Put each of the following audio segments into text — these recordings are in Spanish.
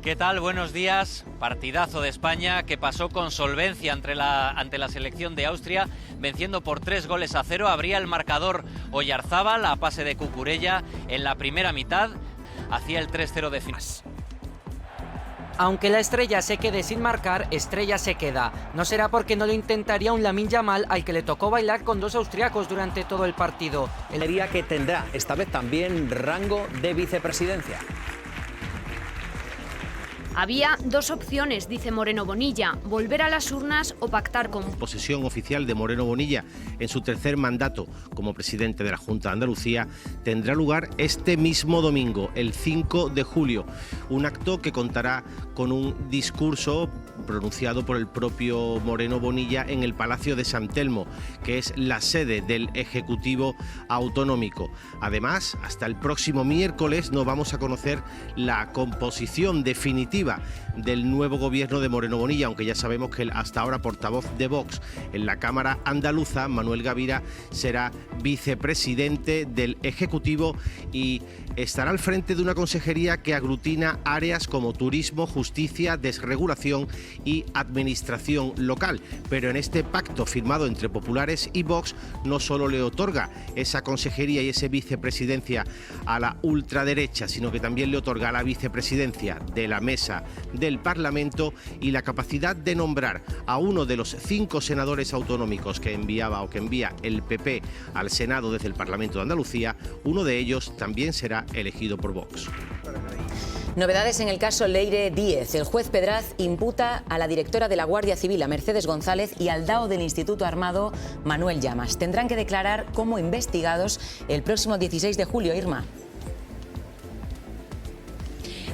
¿Qué tal? Buenos días. Partidazo de España que pasó con solvencia ante la selección de Austria, venciendo por 3-0. Abría el marcador Oyarzábal a pase de Cucurella en la primera mitad. Hacía el 3-0 de final. Aunque la estrella se quede sin marcar, estrella se queda. No será porque no lo intentaría un Lamine Yamal al que le tocó bailar con dos austriacos durante todo el partido. El día que tendrá esta vez también rango de vicepresidencia. Había dos opciones, dice Moreno Bonilla, volver a las urnas o pactar con... Posesión oficial de Moreno Bonilla en su tercer mandato como presidente de la Junta de Andalucía tendrá lugar este mismo domingo, el 5 de julio. Un acto que contará con un discurso pronunciado por el propio Moreno Bonilla en el Palacio de San Telmo, que es la sede del Ejecutivo Autonómico. Además, hasta el próximo miércoles no vamos a conocer la composición definitiva del nuevo gobierno de Moreno Bonilla, aunque ya sabemos que el hasta ahora portavoz de Vox en la Cámara Andaluza, Manuel Gavira, será vicepresidente del Ejecutivo y estará al frente de una consejería que aglutina áreas como turismo, justicia, desregulación y administración local. Pero en este pacto firmado entre populares y Vox no solo le otorga esa consejería y esa vicepresidencia a la ultraderecha, sino que también le otorga la vicepresidencia de la mesa del Parlamento y la capacidad de nombrar a uno de los 5 senadores autonómicos que envía el PP al Senado desde el Parlamento de Andalucía. Uno de ellos también será elegido por Vox. Novedades en el caso Leire Díez. El juez Pedraz imputa a la directora de la Guardia Civil, a Mercedes González, y al DAO del Instituto Armado, Manuel Llamas. Tendrán que declarar como investigados el próximo 16 de julio, Irma.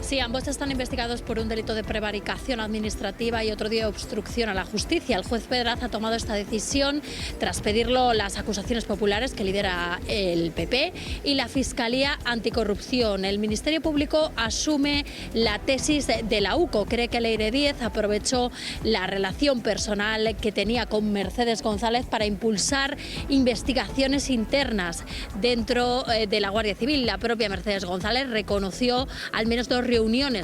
Sí, ambos están investigados por un delito de prevaricación administrativa y otro de obstrucción a la justicia. El juez Pedraz ha tomado esta decisión tras pedirlo las acusaciones populares que lidera el PP y la Fiscalía Anticorrupción. El Ministerio Público asume la tesis de la UCO. Cree que Leire Díez aprovechó la relación personal que tenía con Mercedes González para impulsar investigaciones internas dentro de la Guardia Civil. La propia Mercedes González reconoció al menos 2 reuniones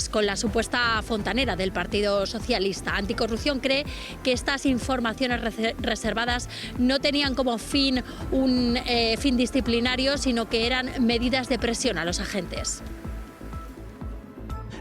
con la supuesta fontanera del Partido Socialista. Anticorrupción cree que estas informaciones reservadas no tenían como fin un fin disciplinario, sino que eran medidas de presión a los agentes.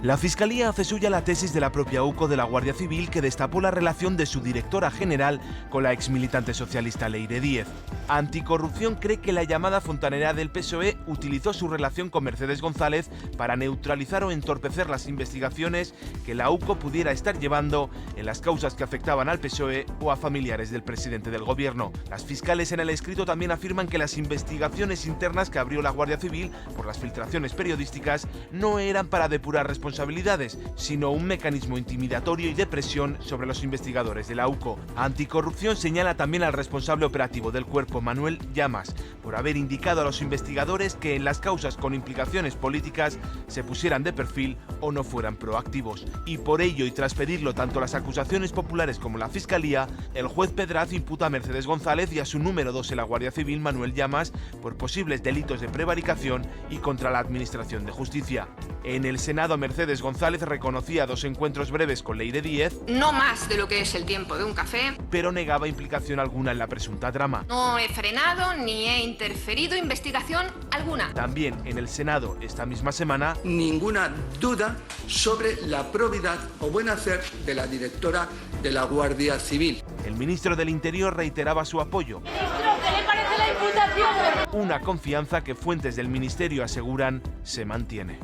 La Fiscalía hace suya la tesis de la propia UCO de la Guardia Civil, que destapó la relación de su directora general con la exmilitante socialista Leire Díez. Anticorrupción cree que la llamada fontanera del PSOE utilizó su relación con Mercedes González para neutralizar o entorpecer las investigaciones que la UCO pudiera estar llevando en las causas que afectaban al PSOE o a familiares del presidente del gobierno. Las fiscales en el escrito también afirman que las investigaciones internas que abrió la Guardia Civil por las filtraciones periodísticas no eran para depurar responsabilidades, sino un mecanismo intimidatorio y de presión sobre los investigadores de la UCO. Anticorrupción señala también al responsable operativo del cuerpo, Manuel Llamas, por haber indicado a los investigadores que en las causas con implicaciones políticas se pusieran de perfil o no fueran proactivos. Y por ello, y tras pedirlo tanto las acusaciones populares como la Fiscalía, el juez Pedraz imputa a Mercedes González y a su número 2 en la Guardia Civil, Manuel Llamas, por posibles delitos de prevaricación y contra la Administración de Justicia. En el Senado, Mercedes González reconocía 2 encuentros breves con Leire Díez, no más de lo que es el tiempo de un café, pero negaba implicación alguna en la presunta trama. No he frenado ni he interferido investigación alguna. También en el Senado esta misma semana, ninguna duda sobre la probidad o buen hacer de la directora de la Guardia Civil. El ministro del Interior reiteraba su apoyo. Ministro, ¿qué le parece la imputación? Una confianza que fuentes del ministerio aseguran se mantiene.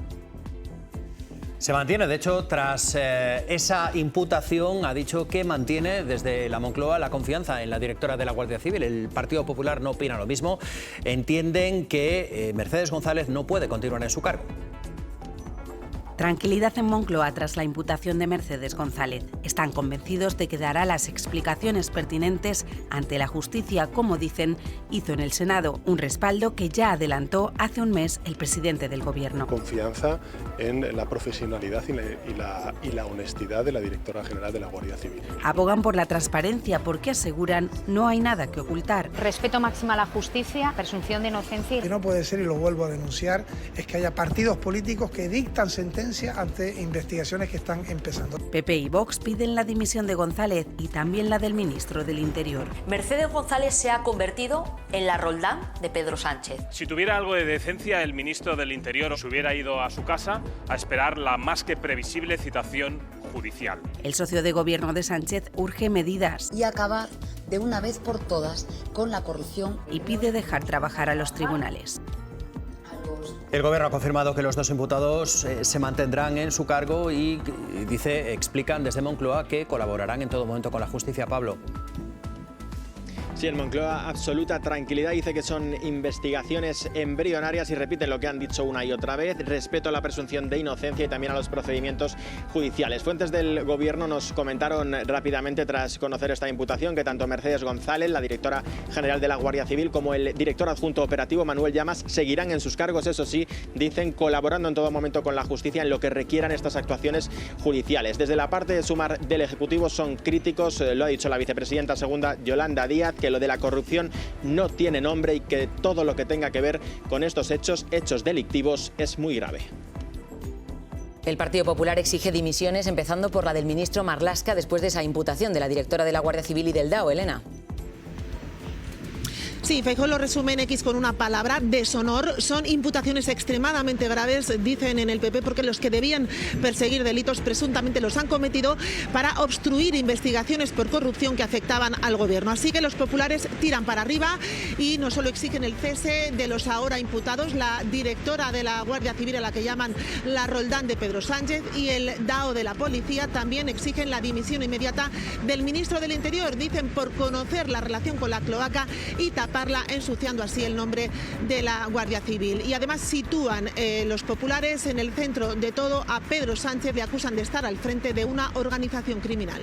Se mantiene, de hecho, tras esa imputación ha dicho que mantiene desde la Moncloa la confianza en la directora de la Guardia Civil. El Partido Popular no opina lo mismo. Entienden que Mercedes González no puede continuar en su cargo. Tranquilidad en Moncloa tras la imputación de Mercedes González. Están convencidos de que dará las explicaciones pertinentes ante la justicia, como dicen, hizo en el Senado, un respaldo que ya adelantó hace un mes el presidente del Gobierno. Confianza en la profesionalidad y la honestidad de la directora general de la Guardia Civil. Abogan por la transparencia porque aseguran no hay nada que ocultar. Respeto máximo a la justicia, presunción de inocencia. Lo que no puede ser, y lo vuelvo a denunciar, es que haya partidos políticos que dictan sentencias ante investigaciones que están empezando. PP y Vox piden la dimisión de González y también la del ministro del Interior. Mercedes González se ha convertido en la Roldán de Pedro Sánchez. Si tuviera algo de decencia, el ministro del Interior se hubiera ido a su casa a esperar la más que previsible citación judicial. El socio de gobierno de Sánchez urge medidas y acabar de una vez por todas con la corrupción y pide dejar trabajar a los tribunales. El Gobierno ha confirmado que los dos imputados se mantendrán en su cargo y explican desde Moncloa que colaborarán en todo momento con la justicia. Pablo. Sí, en Moncloa absoluta tranquilidad, dice que son investigaciones embrionarias y repiten lo que han dicho una y otra vez, respeto a la presunción de inocencia y también a los procedimientos judiciales. Fuentes del Gobierno nos comentaron rápidamente tras conocer esta imputación que tanto Mercedes González, la directora general de la Guardia Civil, como el director adjunto operativo Manuel Llamas seguirán en sus cargos, eso sí, dicen, colaborando en todo momento con la justicia en lo que requieran estas actuaciones judiciales. Desde la parte de Sumar del Ejecutivo son críticos, lo ha dicho la vicepresidenta segunda Yolanda Díaz, que lo de la corrupción no tiene nombre y que todo lo que tenga que ver con estos hechos delictivos, es muy grave. El Partido Popular exige dimisiones, empezando por la del ministro Marlaska, después de esa imputación de la directora de la Guardia Civil y del DAO, Elena. Sí, Feijóo lo resume en X con una palabra: deshonor. Son imputaciones extremadamente graves, dicen en el PP, porque los que debían perseguir delitos presuntamente los han cometido para obstruir investigaciones por corrupción que afectaban al gobierno. Así que los populares tiran para arriba y no solo exigen el cese de los ahora imputados, la directora de la Guardia Civil, a la que llaman la Roldán de Pedro Sánchez, y el DAO de la Policía, también exigen la dimisión inmediata del ministro del Interior, dicen, por conocer la relación con la cloaca y taparla, ensuciando así el nombre de la Guardia Civil. Y además sitúan los populares en el centro de todo a Pedro Sánchez, le acusan de estar al frente de una organización criminal.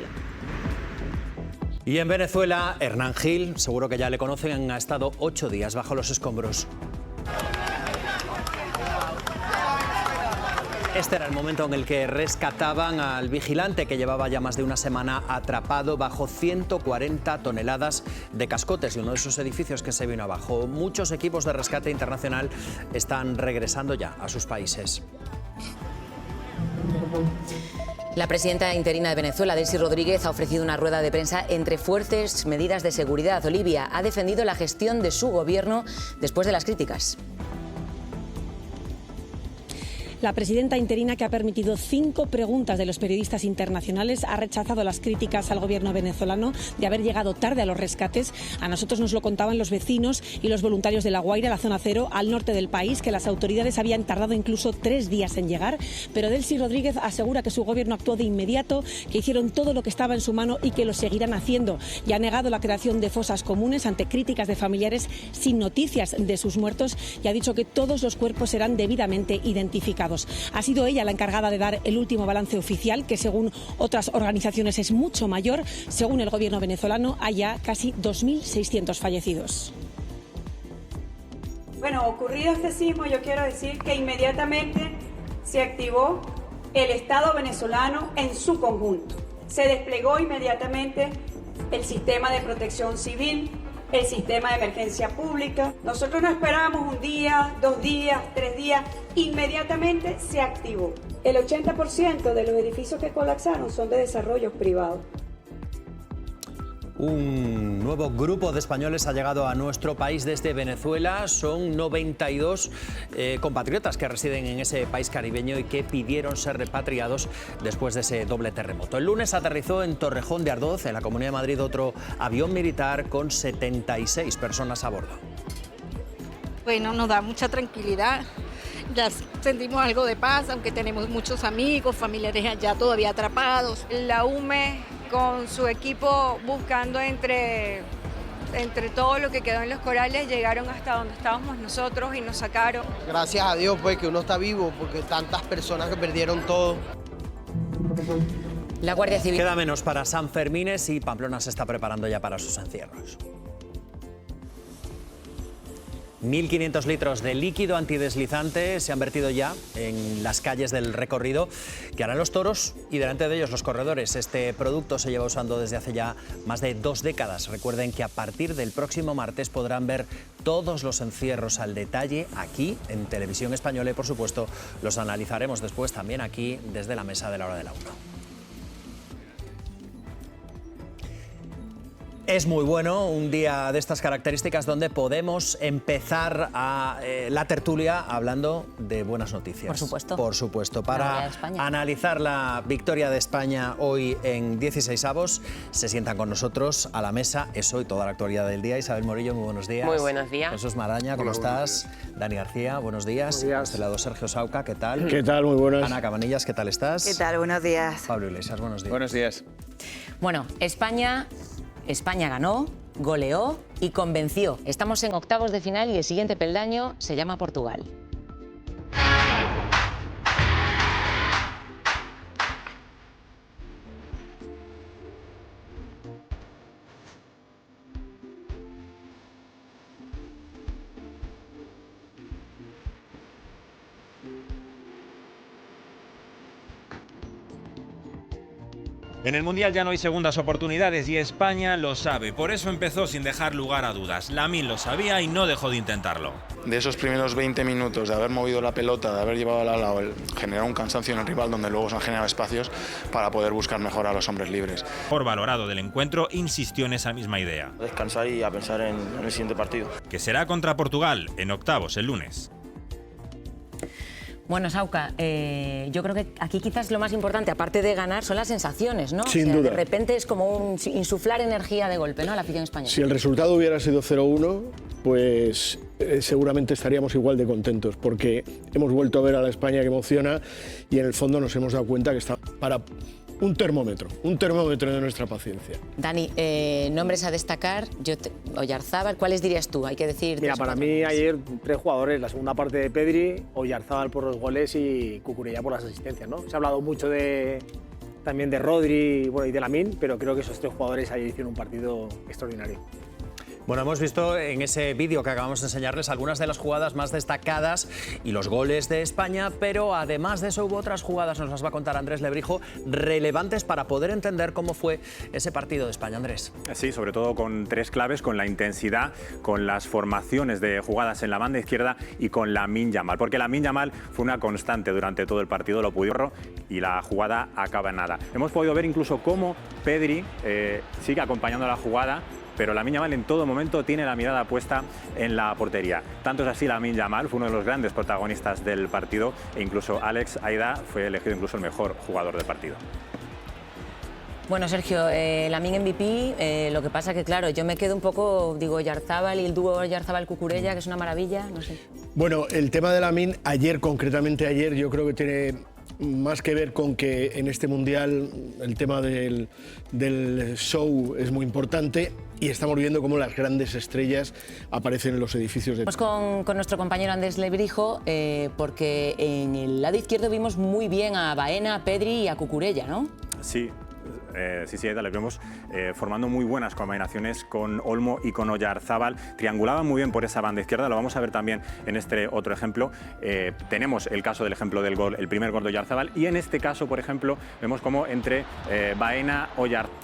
Y en Venezuela, Hernán Gil, seguro que ya le conocen, ha estado 8 días bajo los escombros. Este era el momento en el que rescataban al vigilante, que llevaba ya más de una semana atrapado bajo 140 toneladas de cascotes y uno de esos edificios que se vino abajo. Muchos equipos de rescate internacional están regresando ya a sus países. La presidenta interina de Venezuela, Delcy Rodríguez, ha ofrecido una rueda de prensa entre fuertes medidas de seguridad. Olivia ha defendido la gestión de su gobierno después de las críticas. La presidenta interina, que ha permitido 5 preguntas de los periodistas internacionales, ha rechazado las críticas al gobierno venezolano de haber llegado tarde a los rescates. A nosotros nos lo contaban los vecinos y los voluntarios de La Guaira, la zona cero, al norte del país, que las autoridades habían tardado incluso 3 días en llegar. Pero Delcy Rodríguez asegura que su gobierno actuó de inmediato, que hicieron todo lo que estaba en su mano y que lo seguirán haciendo. Y ha negado la creación de fosas comunes ante críticas de familiares sin noticias de sus muertos, y ha dicho que todos los cuerpos serán debidamente identificados. Ha sido ella la encargada de dar el último balance oficial, que según otras organizaciones es mucho mayor. Según el gobierno venezolano, hay ya casi 2.600 fallecidos. Bueno, ocurrido este sismo, yo quiero decir que inmediatamente se activó el Estado venezolano en su conjunto. Se desplegó inmediatamente el sistema de protección civil, el sistema de emergencia pública. Nosotros no esperamos un día, 2 días, 3 días, inmediatamente se activó. El 80% de los edificios que colapsaron son de desarrollos privados. Un nuevo grupo de españoles ha llegado a nuestro país desde Venezuela. Son 92 compatriotas que residen en ese país caribeño y que pidieron ser repatriados después de ese doble terremoto. El lunes aterrizó en Torrejón de Ardoz, en la Comunidad de Madrid, otro avión militar con 76 personas a bordo. Bueno, nos da mucha tranquilidad. Ya sentimos algo de paz, aunque tenemos muchos amigos, familiares allá todavía atrapados. La UME con su equipo buscando entre entre todo lo que quedó en los corales, llegaron hasta donde estábamos nosotros y nos sacaron. Gracias a Dios, pues, que uno está vivo, porque tantas personas que perdieron todo. La Guardia Civil... Queda menos para San Fermines y Pamplona se está preparando ya para sus encierros. 1.500 litros de líquido antideslizante se han vertido ya en las calles del recorrido que harán los toros y delante de ellos los corredores. Este producto se lleva usando desde hace ya más de 2 décadas. Recuerden que a partir del próximo martes podrán ver todos los encierros al detalle aquí en Televisión Española y, por supuesto, los analizaremos después también aquí desde la mesa de la hora de la 1. Es muy bueno un día de estas características donde podemos empezar la tertulia hablando de buenas noticias. Por supuesto. Por supuesto. Para analizar la victoria de España hoy en 16avos, se sientan con nosotros a la mesa eso y toda la actualidad del día. Isabel Morillo, muy buenos días. Muy buenos días. Jesús Maraña, ¿cómo estás? Dani García, buenos días. De este lado, Sergio Sauca, ¿qué tal? ¿Qué tal? Muy buenas. Ana Cabanillas, ¿qué tal estás? ¿Qué tal? Buenos días. Pablo Iglesias, buenos días. Buenos días. Bueno, España ganó, goleó y convenció. Estamos en octavos de final y el siguiente peldaño se llama Portugal. En el Mundial ya no hay segundas oportunidades y España lo sabe. Por eso empezó sin dejar lugar a dudas. Lamine lo sabía y no dejó de intentarlo. De esos primeros 20 minutos, de haber movido la pelota, de haber llevado al ala, generar un cansancio en el rival donde luego se han generado espacios para poder buscar mejor a los hombres libres. Por valorado del encuentro, insistió en esa misma idea. Descansar y a pensar en el siguiente partido. Que será contra Portugal, en octavos, el lunes. Bueno, Sauca, yo creo que aquí quizás lo más importante, aparte de ganar, son las sensaciones, ¿no? Sin duda. De repente es como insuflar energía de golpe, ¿no?, a la afición española. Si el resultado hubiera sido 0-1, pues seguramente estaríamos igual de contentos, porque hemos vuelto a ver a la España que emociona y en el fondo nos hemos dado cuenta que está para un termómetro de nuestra paciencia. Dani, nombres a destacar, Oyarzábal, ¿cuáles dirías tú? Hay que decir... Mira, para mí ayer 3 jugadores, la segunda parte de Pedri, Oyarzábal por los goles y Cucurella por las asistencias, ¿no? Se ha hablado mucho también de Rodri y de Lamine, pero creo que esos 3 jugadores ayer hicieron un partido extraordinario. Bueno, hemos visto en ese vídeo que acabamos de enseñarles algunas de las jugadas más destacadas y los goles de España, pero además de eso hubo otras jugadas, nos las va a contar Andrés Lebrijo, relevantes para poder entender cómo fue ese partido de España. Andrés. Sí, sobre todo con 3 claves, con la intensidad, con las formaciones de jugadas en la banda izquierda y con Lamine Yamal, porque Lamine Yamal fue una constante durante todo el partido, lo pudieron y la jugada acaba en nada. Hemos podido ver incluso cómo Pedri sigue acompañando la jugada, pero Lamine Yamal en todo momento tiene la mirada puesta en la portería. Tanto es así, Lamine Yamal fue uno de los grandes protagonistas del partido e incluso Alex Aida fue elegido incluso el mejor jugador del partido. Bueno, Sergio, Lamine MVP, lo que pasa que, claro, yo me quedo un poco, digo, Oyarzábal y el dúo Oyarzábal-Cucurella, que es una maravilla, no sé. Bueno, el tema de Lamine, concretamente ayer, yo creo que tiene más que ver con que en este Mundial el tema del show es muy importante y estamos viendo cómo las grandes estrellas aparecen en los edificios de... Vamos con nuestro compañero Andrés Lebrijo, porque en el lado izquierdo vimos muy bien a Baena, a Pedri y a Cucurella, ¿no? Sí. Sí, les vemos formando muy buenas combinaciones con Olmo y con Oyarzábal. Triangulaban muy bien por esa banda izquierda, lo vamos a ver también en este otro ejemplo. Tenemos el caso del ejemplo del gol, el primer gol de Oyarzábal, y en este caso, por ejemplo, vemos como entre Baena, Oyarzábal...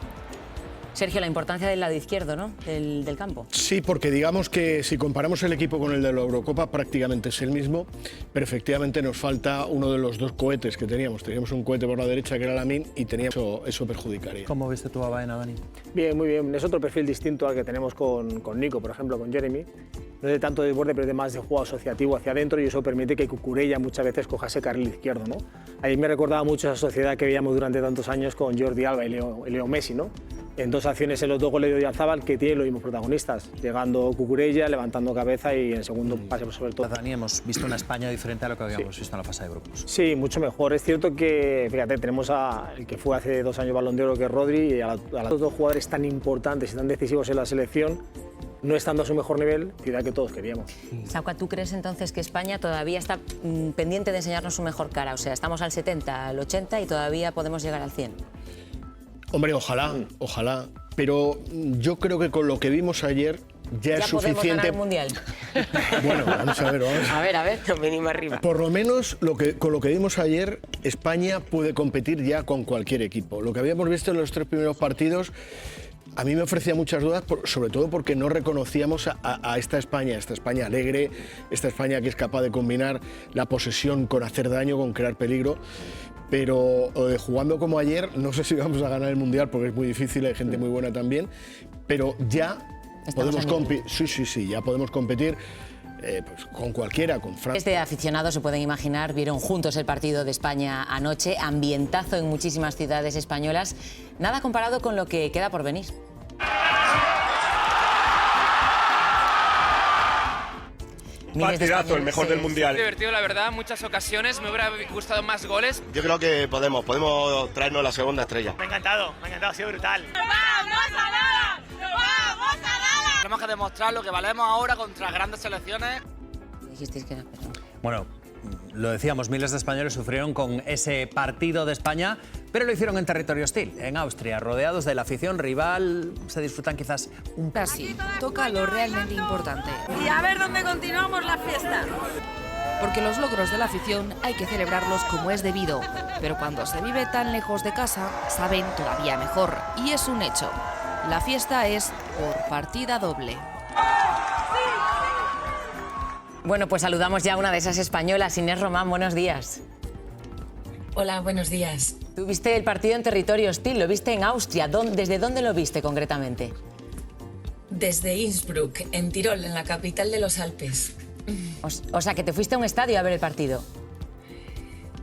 Sergio, la importancia del lado izquierdo, ¿no?, del campo. Sí, porque digamos que si comparamos el equipo con el de la Eurocopa, prácticamente es el mismo, pero efectivamente nos falta uno de los 2 cohetes que teníamos. Teníamos un cohete por la derecha que era Lamine y teníamos eso perjudicaría. ¿Cómo viste tú a Baena, Dani? Bien, muy bien. Es otro perfil distinto al que tenemos con Nico, por ejemplo, con Jeremy. No es de tanto desborde, pero es de más de juego asociativo hacia adentro y eso permite que Cucurella muchas veces coja ese carril izquierdo, ¿no? Ahí me recordaba mucho esa sociedad que veíamos durante tantos años con Jordi Alba y Leo Messi, ¿no? en 2 acciones en los 2 goles de Oyarzábal que tienen los mismos protagonistas, llegando Cucurella, levantando cabeza y en el segundo pase sobre todo. Dani, hemos visto una España diferente a lo que habíamos visto en la fase de grupos. Sí, mucho mejor. Es cierto que, fíjate, tenemos a el que fue hace 2 años Balón de Oro, que es Rodri, y a los 2 jugadores tan importantes y tan decisivos en la selección, no estando a su mejor nivel, ciudad que todos queríamos. Sauca, ¿tú crees entonces que España todavía está pendiente de enseñarnos su mejor cara? O sea, estamos al 70, al 80 y todavía podemos llegar al 100. Hombre, ojalá, ojalá. Pero yo creo que con lo que vimos ayer ya es suficiente. ¿Ya podemos ganar el Mundial? Bueno, vamos a ver, vamos. A ver, mínimo arriba. Por lo menos con lo que vimos ayer, España puede competir ya con cualquier equipo. Lo que habíamos visto en los 3 primeros partidos a mí me ofrecía muchas dudas, sobre todo porque no reconocíamos a esta España alegre, esta España que es capaz de combinar la posesión con hacer daño, con crear peligro. Pero jugando como ayer, no sé si vamos a ganar el Mundial porque es muy difícil, hay gente muy buena también, pero ya podemos competir. Sí, ya podemos competir pues, con cualquiera, con Francia. Este aficionados, se pueden imaginar, vieron juntos el partido de España anoche, ambientazo en muchísimas ciudades españolas, nada comparado con lo que queda por venir. Partidazo, el mejor del Mundial. Divertido, la verdad, muchas ocasiones, me hubiera gustado más goles. Yo creo que podemos traernos la segunda estrella. Me ha encantado, ha sido brutal. ¡No vamos a nada! ¡No vamos a nada! Tenemos que demostrar lo que valemos ahora contra grandes selecciones. Dijisteis que era, perdón. Bueno, lo decíamos, miles de españoles sufrieron con ese partido de España, pero lo hicieron en territorio hostil, en Austria, rodeados de la afición rival. Se disfrutan quizás un poco. Así, toca lo realmente importante. Y a ver dónde continuamos la fiesta. Porque los logros de la afición hay que celebrarlos como es debido. Pero cuando se vive tan lejos de casa, saben todavía mejor. Y es un hecho. La fiesta es por partida doble. Bueno, pues saludamos ya a una de esas españolas. Inés Román, buenos días. Hola, buenos días. Tú viste el partido en territorio hostil, lo viste en Austria. ¿Desde dónde lo viste concretamente? Desde Innsbruck, en Tirol, en la capital de los Alpes. O sea, que te fuiste a un estadio a ver el partido.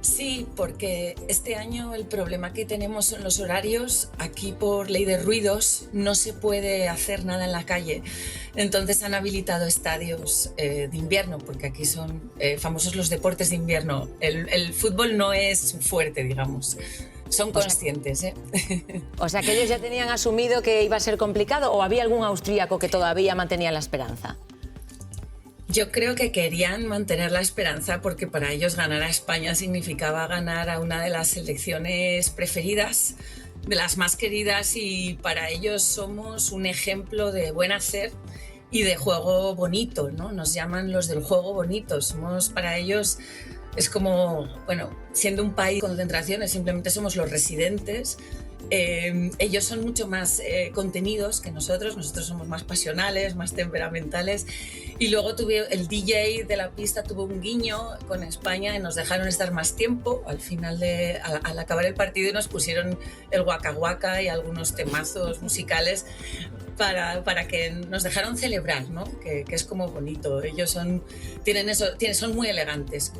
Sí, porque este año el problema que tenemos son los horarios. Aquí por ley de ruidos no se puede hacer nada en la calle. Entonces han habilitado estadios de invierno, porque aquí son famosos los deportes de invierno. El fútbol no es fuerte, digamos. Son conscientes, ¿eh? O sea, que ellos ya tenían asumido que iba a ser complicado, ¿o había algún austríaco que todavía mantenía la esperanza? Yo creo que querían mantener la esperanza porque para ellos ganar a España significaba ganar a una de las selecciones preferidas, de las más queridas, y para ellos somos un ejemplo de buen hacer y de juego bonito, ¿no? Nos llaman los del juego bonito. Somos para ellos, es como, bueno, siendo un país con concentraciones, simplemente somos los residentes. Ellos son mucho más contenidos que nosotros somos más pasionales, más temperamentales, y luego el DJ de la pista tuvo un guiño con España y nos dejaron estar más tiempo al final al acabar el partido, y nos pusieron el Waka Waka y algunos temazos musicales para que nos dejaron celebrar, ¿no? Que es como bonito. Ellos son muy elegantes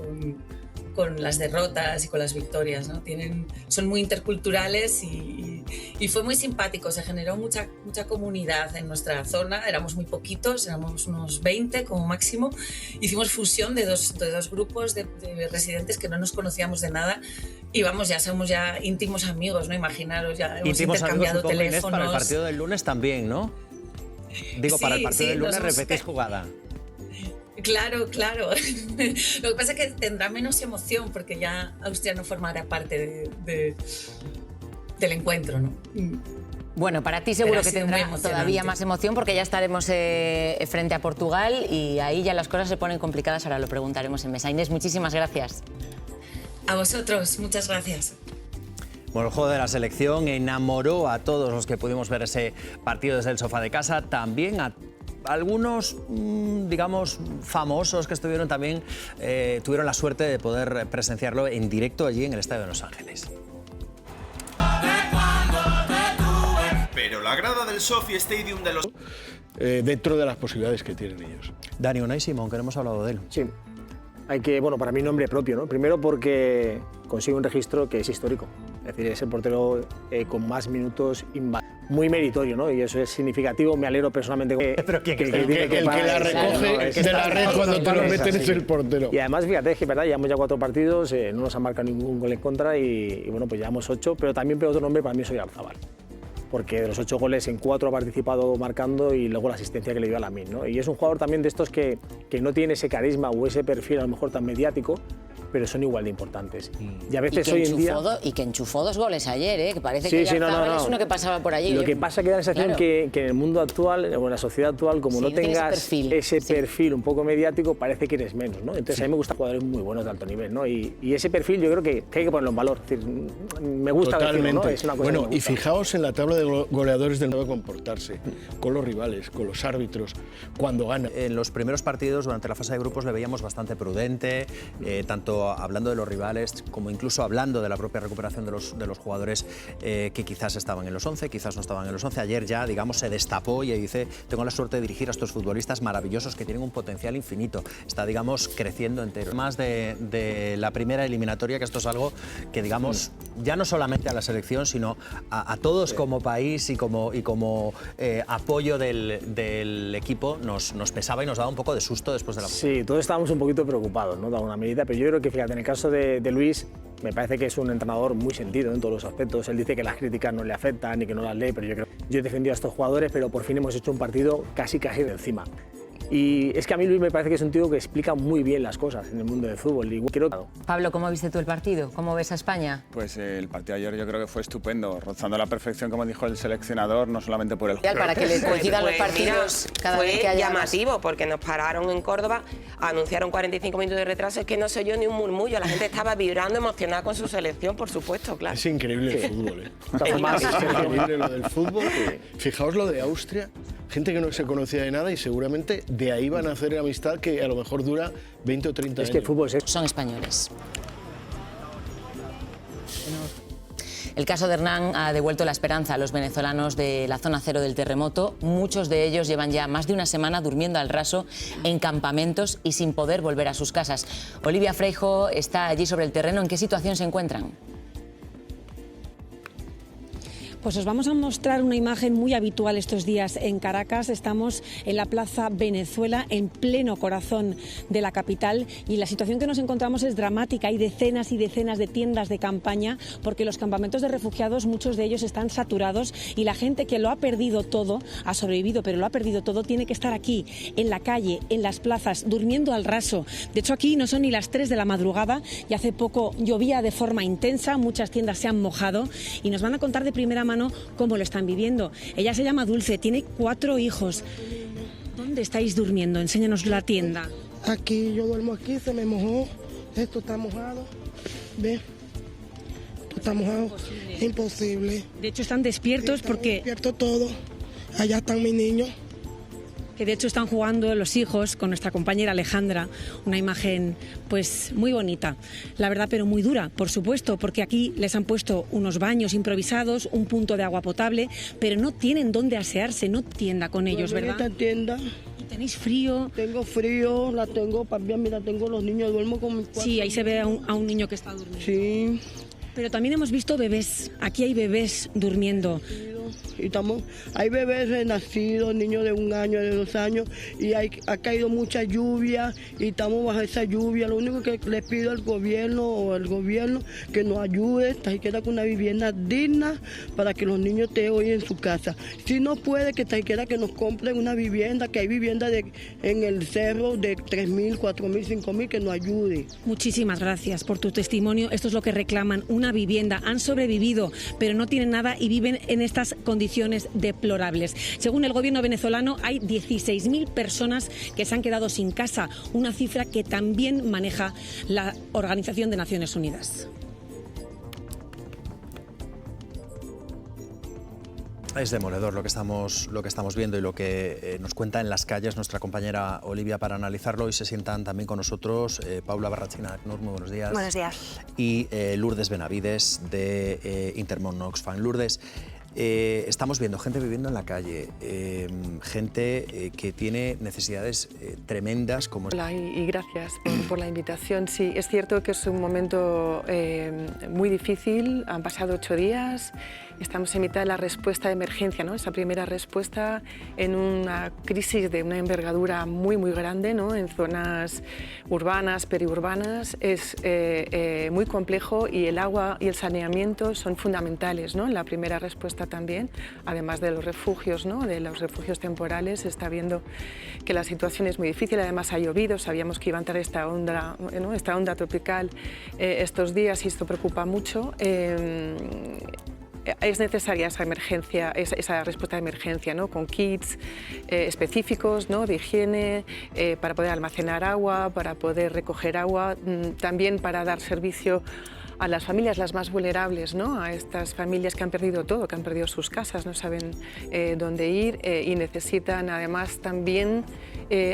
con las derrotas y con las victorias, ¿no? Son muy interculturales y fue muy simpático. Se generó mucha comunidad en nuestra zona. Éramos muy poquitos, éramos unos 20 como máximo. Hicimos fusión de dos grupos de residentes que no nos conocíamos de nada, y vamos, ya somos íntimos amigos, ¿no? Imaginaros, ya hemos íntimos intercambiado amigos, teléfonos. Inés, para el partido del lunes también, ¿no? Digo, para el partido del lunes repetís jugada. Claro. Lo que pasa es que tendrá menos emoción porque ya Austria no formará parte del encuentro, ¿no? Bueno, para ti seguro que tendrá todavía más emoción porque ya estaremos frente a Portugal y ahí ya las cosas se ponen complicadas. Ahora lo preguntaremos en mesa. Inés, muchísimas gracias. A vosotros, muchas gracias. Bueno, el juego de la selección enamoró a todos los que pudimos ver ese partido desde el sofá de casa, también a algunos, digamos, famosos que estuvieron también, tuvieron la suerte de poder presenciarlo en directo allí en el Estadio de Los Ángeles. Pero la grada del SoFi Stadium de los... dentro de las posibilidades que tienen ellos. Dani Unai Simón, que no hemos hablado de él. Sí, hay que, bueno, para mí nombre propio, ¿no? Primero porque consigue un registro que es histórico. Es decir, es el portero con más minutos muy meritorio, ¿no? Y eso es significativo. Me alegro personalmente pero ¿quién el que la recoge de la red cuando te lo meten es el portero. Y además, fíjate, es que verdad, llevamos ya 4 partidos, no nos han marcado ningún gol en contra y bueno, pues llevamos 8, pero también otro nombre para mí es Oyarzabal. Porque de los 8 goles en 4 ha participado marcando y luego la asistencia que le dio a Lamine, ¿no? Y es un jugador también de estos que no tiene ese carisma o ese perfil a lo mejor tan mediático, pero son igual de importantes. Y a veces hoy en día... Y que enchufó 2 goles ayer, que parece que no. es uno que pasaba por allí. Lo que pasa que da la sensación que en el mundo actual, o en la sociedad actual, como no tengas ese perfil un poco mediático, parece que eres menos, ¿no? Entonces a mí me gustan jugadores muy buenos de alto nivel, ¿no? Y ese perfil yo creo que hay que ponerlo en valor. Es decir, me gusta decirlo, ¿no? Es una cosa bueno, y fijaos en la tabla de goleadores del nuevo comportarse, con los rivales, con los árbitros, cuando gana. En los primeros partidos, durante la fase de grupos, le veíamos bastante prudente, tanto hablando de los rivales como incluso hablando de la propia recuperación de los jugadores que quizás estaban en los 11, quizás no estaban en los 11. Ayer ya, digamos, se destapó y dice, tengo la suerte de dirigir a estos futbolistas maravillosos que tienen un potencial infinito. Está, digamos, creciendo entero. Más de la primera eliminatoria, que esto es algo que, digamos, ya no solamente a la selección, sino a todos como país y como apoyo del equipo nos pesaba y nos daba un poco de susto después de la... Sí, todos estábamos un poquito preocupados, ¿no? De alguna medida, pero yo creo que, fíjate, en el caso de Luis, me parece que es un entrenador muy sentido en todos los aspectos. Él dice que las críticas no le afectan y que no las lee, pero yo he defendido a estos jugadores, pero por fin hemos hecho un partido casi de encima. Y es que a mí Luis me parece que es un tío que explica muy bien las cosas en el mundo del fútbol. Y Pablo, ¿cómo viste tú el partido? ¿Cómo ves a España? Pues el partido ayer yo creo que fue estupendo, rozando la perfección, como dijo el seleccionador, no solamente por el juego. Para que le coincidan los partidos cada vez que haya llamativo, porque nos pararon en Córdoba, anunciaron 45 minutos de retraso, es que no se oyó ni un murmullo, la gente estaba vibrando, emocionada con su selección, por supuesto, claro. Es increíble el fútbol, ¿eh? Es increíble lo del fútbol. Fijaos lo de Austria, gente que no se conocía de nada y seguramente de ahí van a hacer amistad que a lo mejor dura 20 o 30 años. Es que el fútbol son españoles. El caso de Hernán ha devuelto la esperanza a los venezolanos de la zona cero del terremoto. Muchos de ellos llevan ya más de una semana durmiendo al raso en campamentos y sin poder volver a sus casas. Olivia Freijo está allí sobre el terreno. ¿En qué situación se encuentran? Pues os vamos a mostrar una imagen muy habitual estos días en Caracas. Estamos en la Plaza Venezuela, en pleno corazón de la capital, y la situación que nos encontramos es dramática. Hay decenas y decenas de tiendas de campaña porque los campamentos de refugiados, muchos de ellos están saturados, y la gente que lo ha perdido todo, ha sobrevivido pero lo ha perdido todo, tiene que estar aquí, en la calle, en las plazas, durmiendo al raso. De hecho, aquí no son ni las 3 de la madrugada y hace poco llovía de forma intensa, muchas tiendas se han mojado y nos van a contar de primera mano cómo lo están viviendo. Ella se llama Dulce, tiene 4 hijos. ¿Dónde estáis durmiendo? Enséñanos la tienda. Aquí, yo duermo aquí, se me mojó. Esto está mojado. ¿Ve? Esto está mojado. Imposible. De hecho, están despiertos porque... Despierto todo. Allá están mis niños. Que de hecho están jugando los hijos con nuestra compañera Alejandra, una imagen pues muy bonita, la verdad, pero muy dura, por supuesto, porque aquí les han puesto unos baños improvisados, un punto de agua potable, pero no tienen dónde asearse, no tienda con ellos, ¿verdad? En esta tienda. ¿Y tenéis frío? Tengo frío, la tengo, también, mira, tengo los niños, duermo con mis 4. Sí, ahí se ve a un niño que está durmiendo. Sí. Pero también hemos visto bebés, aquí hay bebés durmiendo. Y hay bebés nacidos, niños de 1 año, de 2 años, y ha caído mucha lluvia y estamos bajo esa lluvia. Lo único que les pido al gobierno que nos ayude, siquiera con una vivienda digna para que los niños estén hoy en su casa. Si no puede, que siquiera que nos compren una vivienda, que hay vivienda en el cerro de 3.000, 4.000, 5.000, que nos ayude. Muchísimas gracias por tu testimonio. Esto es lo que reclaman, una vivienda. Han sobrevivido, pero no tienen nada y viven en estas condiciones deplorables. Según el gobierno venezolano, hay 16.000 personas que se han quedado sin casa, una cifra que también maneja la Organización de Naciones Unidas. Es demoledor lo que estamos viendo y lo que nos cuenta en las calles nuestra compañera Olivia para analizarlo. Hoy se sientan también con nosotros Paula Barrachina, muy buenos días. Buenos días. Y Lourdes Benavides de Intermón Oxfam. Lourdes, estamos viendo gente viviendo en la calle, gente que tiene necesidades tremendas como... Hola y gracias por la invitación. Sí, es cierto que es un momento muy difícil, han pasado 8 días estamos en mitad de la respuesta de emergencia, ¿no? Esa primera respuesta en una crisis de una envergadura muy, muy grande, ¿no? En zonas urbanas, periurbanas, es muy complejo y el agua y el saneamiento son fundamentales, ¿no? En la primera respuesta también, además de los refugios, ¿no? De los refugios temporales, se está viendo que la situación es muy difícil, además ha llovido, sabíamos que iba a entrar esta onda, ¿no? Esta onda tropical estos días y esto preocupa mucho. Es necesaria esa emergencia, esa respuesta de emergencia, ¿no? Con kits específicos, ¿no? De higiene, para poder almacenar agua, para poder recoger agua, también para dar servicio a las familias las más vulnerables, ¿no? A estas familias que han perdido todo, que han perdido sus casas, no saben dónde ir y necesitan además también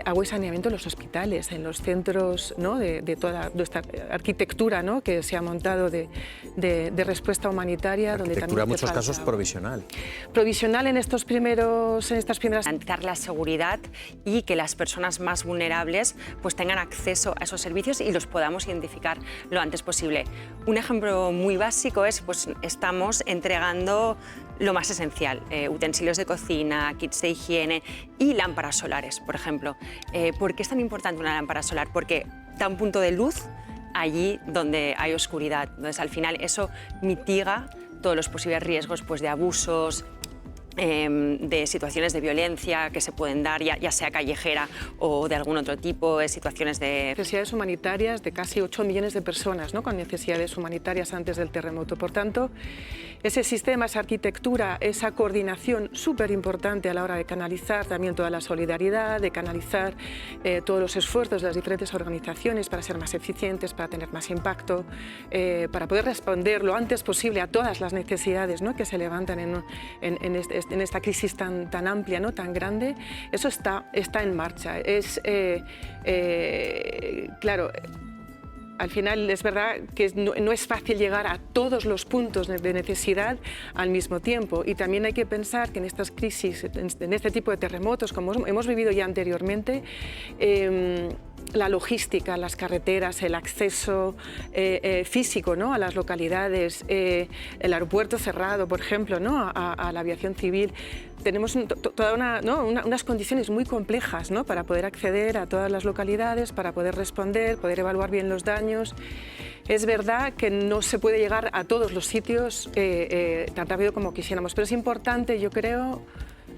agua y saneamiento en los hospitales, en los centros, ¿no? de toda esta arquitectura, ¿no? Que se ha montado de respuesta humanitaria. Arquitectura donde también en muchos casos provisional. Provisional en estas primeras... Garantizar la seguridad y que las personas más vulnerables pues tengan acceso a esos servicios y los podamos identificar lo antes posible. Un ejemplo muy básico es, pues estamos entregando lo más esencial, utensilios de cocina, kits de higiene y lámparas solares, por ejemplo. ¿Por qué es tan importante una lámpara solar? Porque da un punto de luz allí donde hay oscuridad. Entonces, al final, eso mitiga todos los posibles riesgos pues, de abusos, de situaciones de violencia que se pueden dar, ya sea callejera o de algún otro tipo, situaciones de... Necesidades humanitarias de casi 8 millones de personas, ¿no? Con necesidades humanitarias antes del terremoto. Por tanto, ese sistema, esa arquitectura, esa coordinación súper importante a la hora de canalizar también toda la solidaridad, de canalizar todos los esfuerzos de las diferentes organizaciones para ser más eficientes, para tener más impacto, para poder responder lo antes posible a todas las necesidades, ¿no? Que se levantan en esta crisis tan amplia, ¿no? Tan grande, eso está en marcha. Claro, al final es verdad que no es fácil llegar a todos los puntos de necesidad al mismo tiempo y también hay que pensar que en estas crisis, en este tipo de terremotos, como hemos vivido ya anteriormente, la logística, las carreteras, el acceso físico, ¿no? A las localidades, el aeropuerto cerrado, por ejemplo, ¿no? a la aviación civil. Tenemos todas unas condiciones muy complejas, ¿no? Para poder acceder a todas las localidades, para poder responder, poder evaluar bien los daños. Es verdad que no se puede llegar a todos los sitios tan rápido como quisiéramos, pero es importante, yo creo,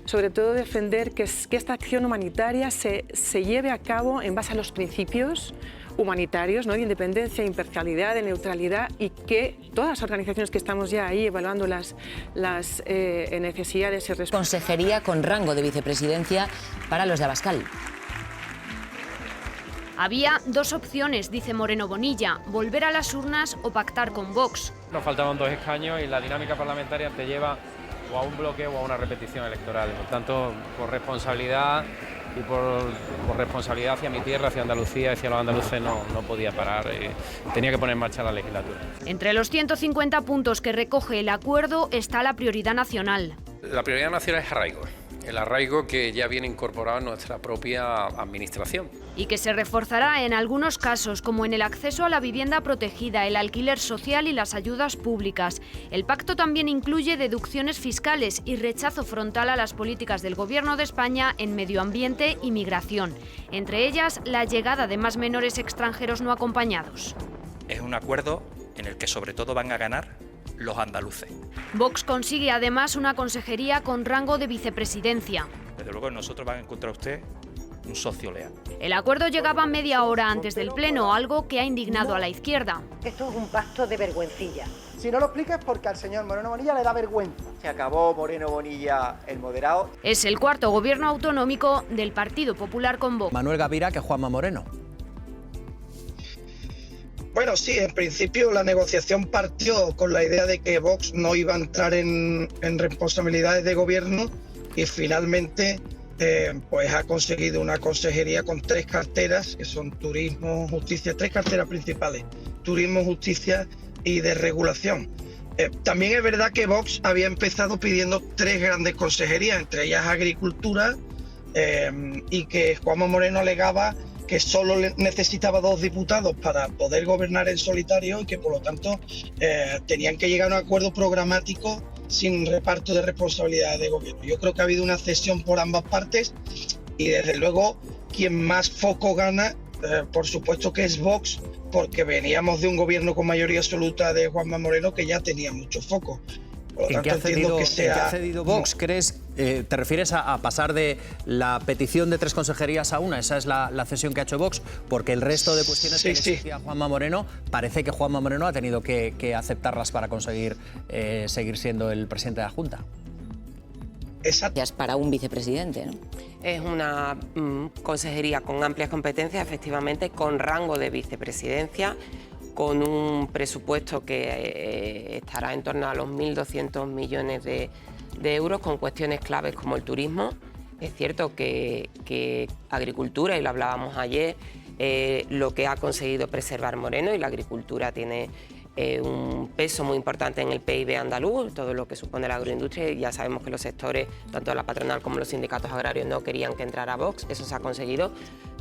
sobre todo defender que esta acción humanitaria se lleve a cabo en base a los principios humanitarios, ¿no? De independencia, imparcialidad, de neutralidad y que todas las organizaciones que estamos ya ahí evaluando las necesidades y respuestas. Consejería con rango de vicepresidencia para los de Abascal. Había dos opciones, dice Moreno Bonilla, volver a las urnas o pactar con Vox. Nos faltaban 2 escaños y la dinámica parlamentaria te lleva o a un bloque o a una repetición electoral. Por tanto, por responsabilidad y por responsabilidad hacia mi tierra, hacia Andalucía, hacia los andaluces, no podía parar. Tenía que poner en marcha la legislatura. Entre los 150 puntos que recoge el acuerdo está la prioridad nacional. La prioridad nacional es arraigo. El arraigo que ya viene incorporado en nuestra propia administración. Y que se reforzará en algunos casos, como en el acceso a la vivienda protegida, el alquiler social y las ayudas públicas. El pacto también incluye deducciones fiscales y rechazo frontal a las políticas del Gobierno de España en medio ambiente y migración. Entre ellas, la llegada de más menores extranjeros no acompañados. Es un acuerdo en el que sobre todo van a ganar los andaluces. Vox consigue además una consejería con rango de vicepresidencia. Desde luego nosotros van a encontrar usted un socio leal. El acuerdo llegaba media hora antes del pleno, algo que ha indignado a la izquierda. Esto es un pacto de vergüencilla. Si no lo explicas es porque al señor Moreno Bonilla le da vergüenza. Se acabó Moreno Bonilla el moderado. Es el cuarto gobierno autonómico del Partido Popular con Vox. Manuel Gavira que Juanma Moreno. Bueno, sí, en principio la negociación partió con la idea de que Vox no iba a entrar en responsabilidades de gobierno y finalmente pues ha conseguido una consejería con 3 carteras, que son turismo, justicia, 3 carteras principales, turismo, justicia y desregulación. También es verdad que Vox había empezado pidiendo 3 grandes consejerías, entre ellas agricultura, y que Juanma Moreno alegaba que solo necesitaba 2 diputados para poder gobernar en solitario y que por lo tanto tenían que llegar a un acuerdo programático sin reparto de responsabilidades de gobierno. Yo creo que ha habido una cesión por ambas partes y desde luego quien más foco gana, por supuesto que es Vox, porque veníamos de un gobierno con mayoría absoluta de Juanma Moreno que ya tenía mucho foco. ¿En qué ha cedido Vox? ¿Crees? ¿Te refieres a pasar de la petición de 3 consejerías a una? ¿Esa es la cesión que ha hecho Vox? Porque el resto de cuestiones que exigía Juanma Moreno, parece que Juanma Moreno ha tenido que aceptarlas para conseguir seguir siendo el presidente de la Junta. Exacto. Es para un vicepresidente, ¿no? Es una consejería con amplias competencias, efectivamente, con rango de vicepresidencia, con un presupuesto que estará en torno a los 1.200 millones de euros, con cuestiones claves como el turismo. Es cierto que agricultura, y lo hablábamos ayer, lo que ha conseguido preservar Moreno, y la agricultura tiene un peso muy importante en el PIB andaluz, todo lo que supone la agroindustria. Ya sabemos que los sectores, tanto la patronal como los sindicatos agrarios, no querían que entrara Vox, eso se ha conseguido,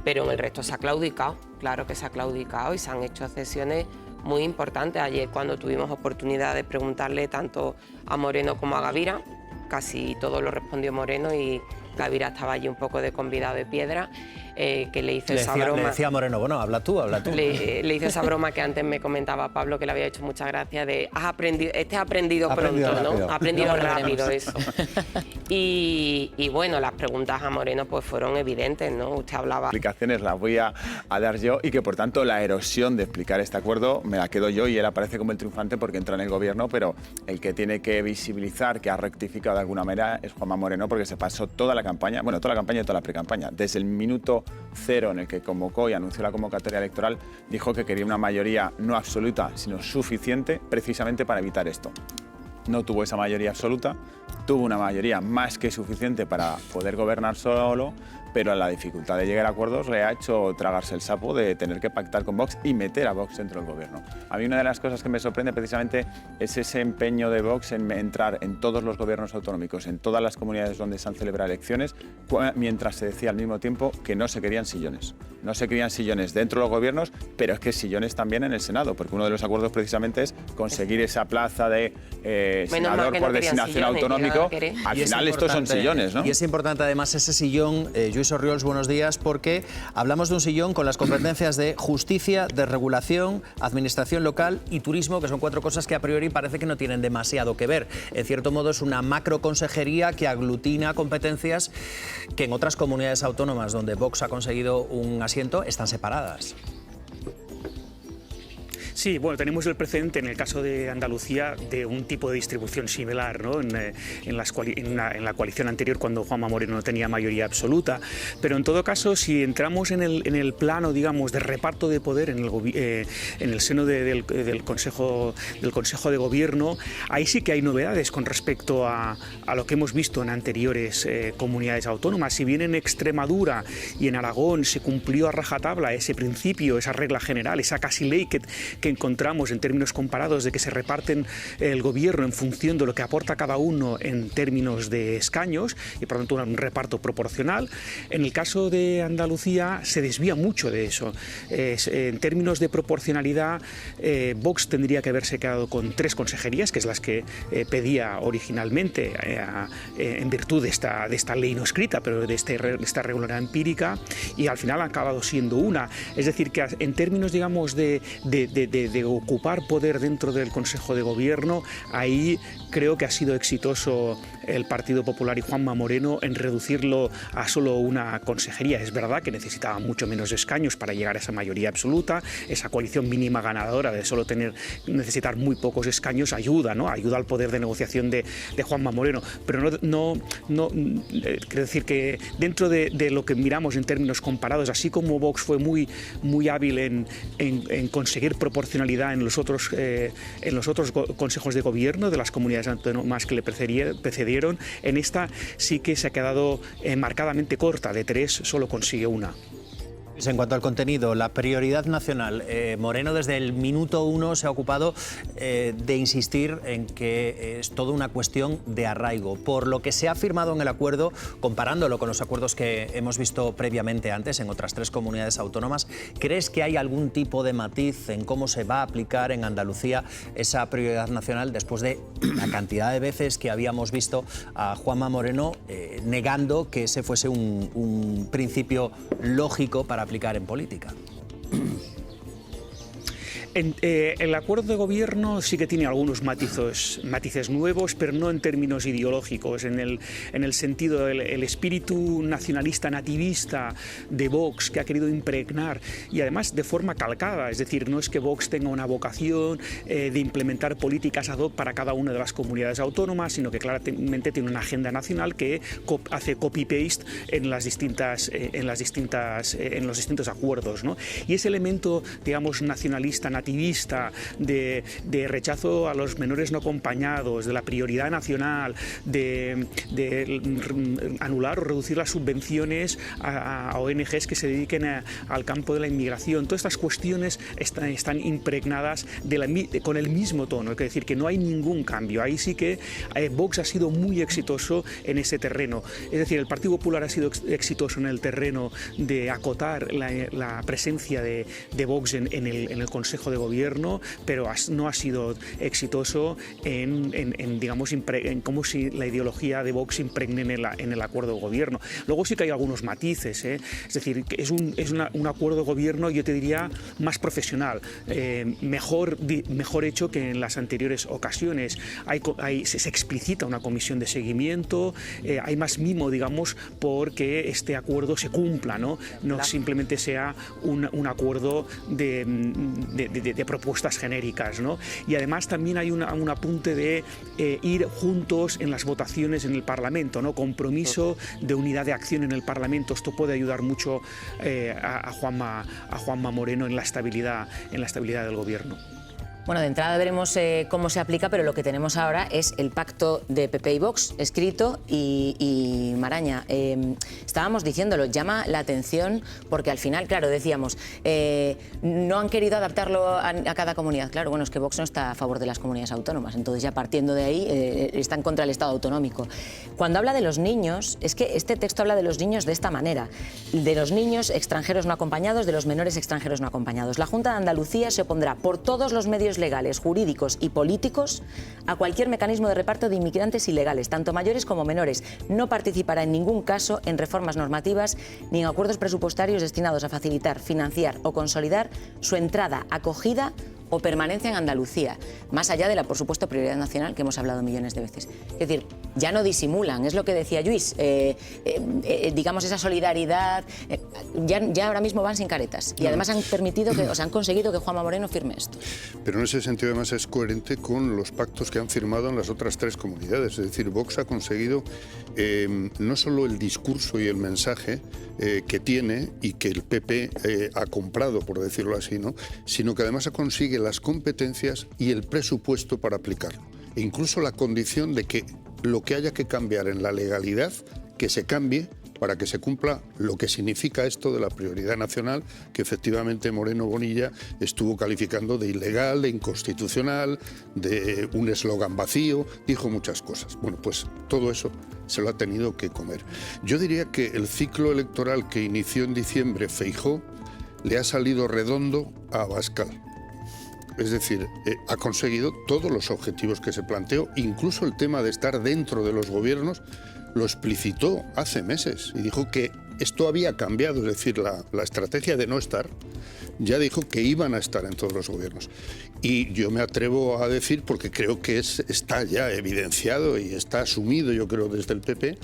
pero en el resto se ha claudicado, claro que se ha claudicado, y se han hecho cesiones muy importantes. Ayer, cuando tuvimos oportunidad de preguntarle tanto a Moreno como a Gavira, casi todo lo respondió Moreno y Gavira estaba allí un poco de convidado de piedra, que le hizo esa broma. Le decía a Moreno, bueno, habla tú. Le hizo esa broma que antes me comentaba Pablo, que le había hecho mucha gracia, de has aprendido pronto, ¿no? Ha aprendido rápido eso. Y bueno, las preguntas a Moreno pues fueron evidentes, ¿no? Usted hablaba... Explicaciones las voy a dar yo, y que por tanto la erosión de explicar este acuerdo me la quedo yo, y él aparece como el triunfante porque entra en el gobierno, pero el que tiene que visibilizar que ha rectificado de alguna manera es Juanma Moreno, porque se pasó toda la campaña, bueno, toda la campaña y toda la precampaña, desde el minuto 0 en el que convocó y anunció la convocatoria electoral, dijo que quería una mayoría no absoluta, sino suficiente, precisamente para evitar esto. No tuvo esa mayoría absoluta, tuvo una mayoría más que suficiente para poder gobernar solo, pero la dificultad de llegar a acuerdos le ha hecho tragarse el sapo de tener que pactar con Vox y meter a Vox dentro del gobierno. A mí una de las cosas que me sorprende precisamente es ese empeño de Vox en entrar en todos los gobiernos autonómicos, en todas las comunidades donde se han celebrado elecciones, mientras se decía al mismo tiempo que no se querían sillones. No se querían sillones dentro de los gobiernos, pero es que sillones también en el Senado, porque uno de los acuerdos precisamente es conseguir esa plaza de senador por designación autonómico. Al final estos son sillones, ¿no? Y es importante además ese sillón, Lluís Orriols, buenos días, porque hablamos de un sillón con las competencias de justicia, de regulación, administración local y turismo, que son 4 cosas que a priori parece que no tienen demasiado que ver. En cierto modo es una macroconsejería que aglutina competencias que en otras comunidades autónomas donde Vox ha conseguido un asiento están separadas. Sí, bueno, tenemos el precedente en el caso de Andalucía de un tipo de distribución similar, ¿no? en la coalición anterior, cuando Juanma Moreno no tenía mayoría absoluta. Pero en todo caso, si entramos en el plano, digamos, de reparto de poder en el seno del Consejo de Gobierno, ahí sí que hay novedades con respecto a lo que hemos visto en anteriores comunidades autónomas. Si bien en Extremadura y en Aragón se cumplió a rajatabla ese principio, esa regla general, esa casi ley que encontramos en términos comparados de que se reparten el gobierno en función de lo que aporta cada uno en términos de escaños y por lo tanto un reparto proporcional. En el caso de Andalucía se desvía mucho de eso. En términos de proporcionalidad, Vox tendría que haberse quedado con 3 consejerías, que es las que pedía originalmente en virtud de esta ley no escrita, pero de esta regularidad empírica, y al final ha acabado siendo una. Es decir, que en términos, digamos, de ocupar poder dentro del Consejo de Gobierno, ahí creo que ha sido exitoso el Partido Popular y Juanma Moreno en reducirlo a solo una consejería. Es verdad que necesitaba mucho menos escaños para llegar a esa mayoría absoluta, esa coalición mínima ganadora de solo necesitar muy pocos escaños ayuda, ¿no? Ayuda al poder de negociación de Juanma Moreno, pero no quiero decir que dentro de lo que miramos en términos comparados, así como Vox fue muy hábil en conseguir proporcionalidad en los otros consejos de gobierno de las comunidades autónomas que le precedieron, en esta sí que se ha quedado marcadamente corta. De 3 solo consigue una. En cuanto al contenido, la prioridad nacional, Moreno desde el minuto 1 se ha ocupado de insistir en que es toda una cuestión de arraigo. Por lo que se ha firmado en el acuerdo, comparándolo con los acuerdos que hemos visto previamente antes en otras 3 comunidades autónomas, ¿crees que hay algún tipo de matiz en cómo se va a aplicar en Andalucía esa prioridad nacional después de la cantidad de veces que habíamos visto a Juanma Moreno negando que ese fuese un principio lógico para aplicar en política? El acuerdo de gobierno sí que tiene algunos matices nuevos, pero no en términos ideológicos, en el sentido del espíritu nacionalista nativista de Vox, que ha querido impregnar, y además de forma calcada. Es decir, no es que Vox tenga una vocación de implementar políticas ad hoc para cada una de las comunidades autónomas, sino que claramente tiene una agenda nacional que hace copy-paste en los distintos acuerdos, ¿no? Y ese elemento, digamos, nacionalista nativista, de rechazo a los menores no acompañados, de la prioridad nacional, de anular o reducir las subvenciones a ONGs que se dediquen al campo de la inmigración. Todas estas cuestiones están impregnadas con el mismo tono, es decir, que no hay ningún cambio. Ahí sí que Vox ha sido muy exitoso en ese terreno. Es decir, el Partido Popular ha sido exitoso en el terreno de acotar la presencia de Vox en el Consejo de Gobierno, pero no ha sido exitoso en cómo si la ideología de Vox impregne en el acuerdo de gobierno. Luego sí que hay algunos matices, es decir, que es un acuerdo de gobierno, yo te diría, más profesional, mejor hecho que en las anteriores ocasiones. Se explicita una comisión de seguimiento, hay más mimo, digamos, porque este acuerdo se cumpla, no simplemente sea un acuerdo de propuestas genéricas, ¿no? Y además también hay un apunte de ir juntos en las votaciones en el Parlamento, ¿no? Compromiso de unidad de acción en el Parlamento. Esto puede ayudar mucho a Juanma Moreno en la estabilidad del gobierno. Bueno, de entrada veremos cómo se aplica, pero lo que tenemos ahora es el pacto de PP y Vox escrito y Maraña, estábamos diciéndolo, llama la atención porque al final, claro, decíamos, no han querido adaptarlo a cada comunidad. Claro, bueno, es que Vox no está a favor de las comunidades autónomas, entonces ya partiendo de ahí está en contra del Estado autonómico. Cuando habla de los niños, es que este texto habla de los niños de esta manera, de los niños extranjeros no acompañados, de los menores extranjeros no acompañados. La Junta de Andalucía se opondrá por todos los medios legales, jurídicos y políticos a cualquier mecanismo de reparto de inmigrantes ilegales, tanto mayores como menores. No participará en ningún caso en reformas normativas ni en acuerdos presupuestarios destinados a facilitar, financiar o consolidar su entrada, acogida o permanencia en Andalucía, más allá de la, por supuesto, prioridad nacional que hemos hablado millones de veces. Es decir, ya no disimulan, es lo que decía Lluís, digamos esa solidaridad, ya ahora mismo van sin caretas y además han conseguido que Juanma Moreno firme esto. Pero en ese sentido además es coherente con los pactos que han firmado en las otras 3 comunidades, es decir, Vox ha conseguido no solo el discurso y el mensaje que tiene y que el PP ha comprado, por decirlo así, ¿no?, sino que además consigue las competencias y el presupuesto para aplicarlo. E incluso la condición de que lo que haya que cambiar en la legalidad, que se cambie para que se cumpla lo que significa esto de la prioridad nacional, que efectivamente Moreno Bonilla estuvo calificando de ilegal, de inconstitucional, de un eslogan vacío, dijo muchas cosas. Bueno, pues todo eso se lo ha tenido que comer. Yo diría que el ciclo electoral que inició en diciembre Feijóo le ha salido redondo a Abascal. Es decir, ha conseguido todos los objetivos que se planteó, incluso el tema de estar dentro de los gobiernos, lo explicitó hace meses y dijo que esto había cambiado, es decir, la estrategia de no estar, ya dijo que iban a estar en todos los gobiernos. Y yo me atrevo a decir, porque creo que está ya evidenciado y está asumido, yo creo, desde el PP,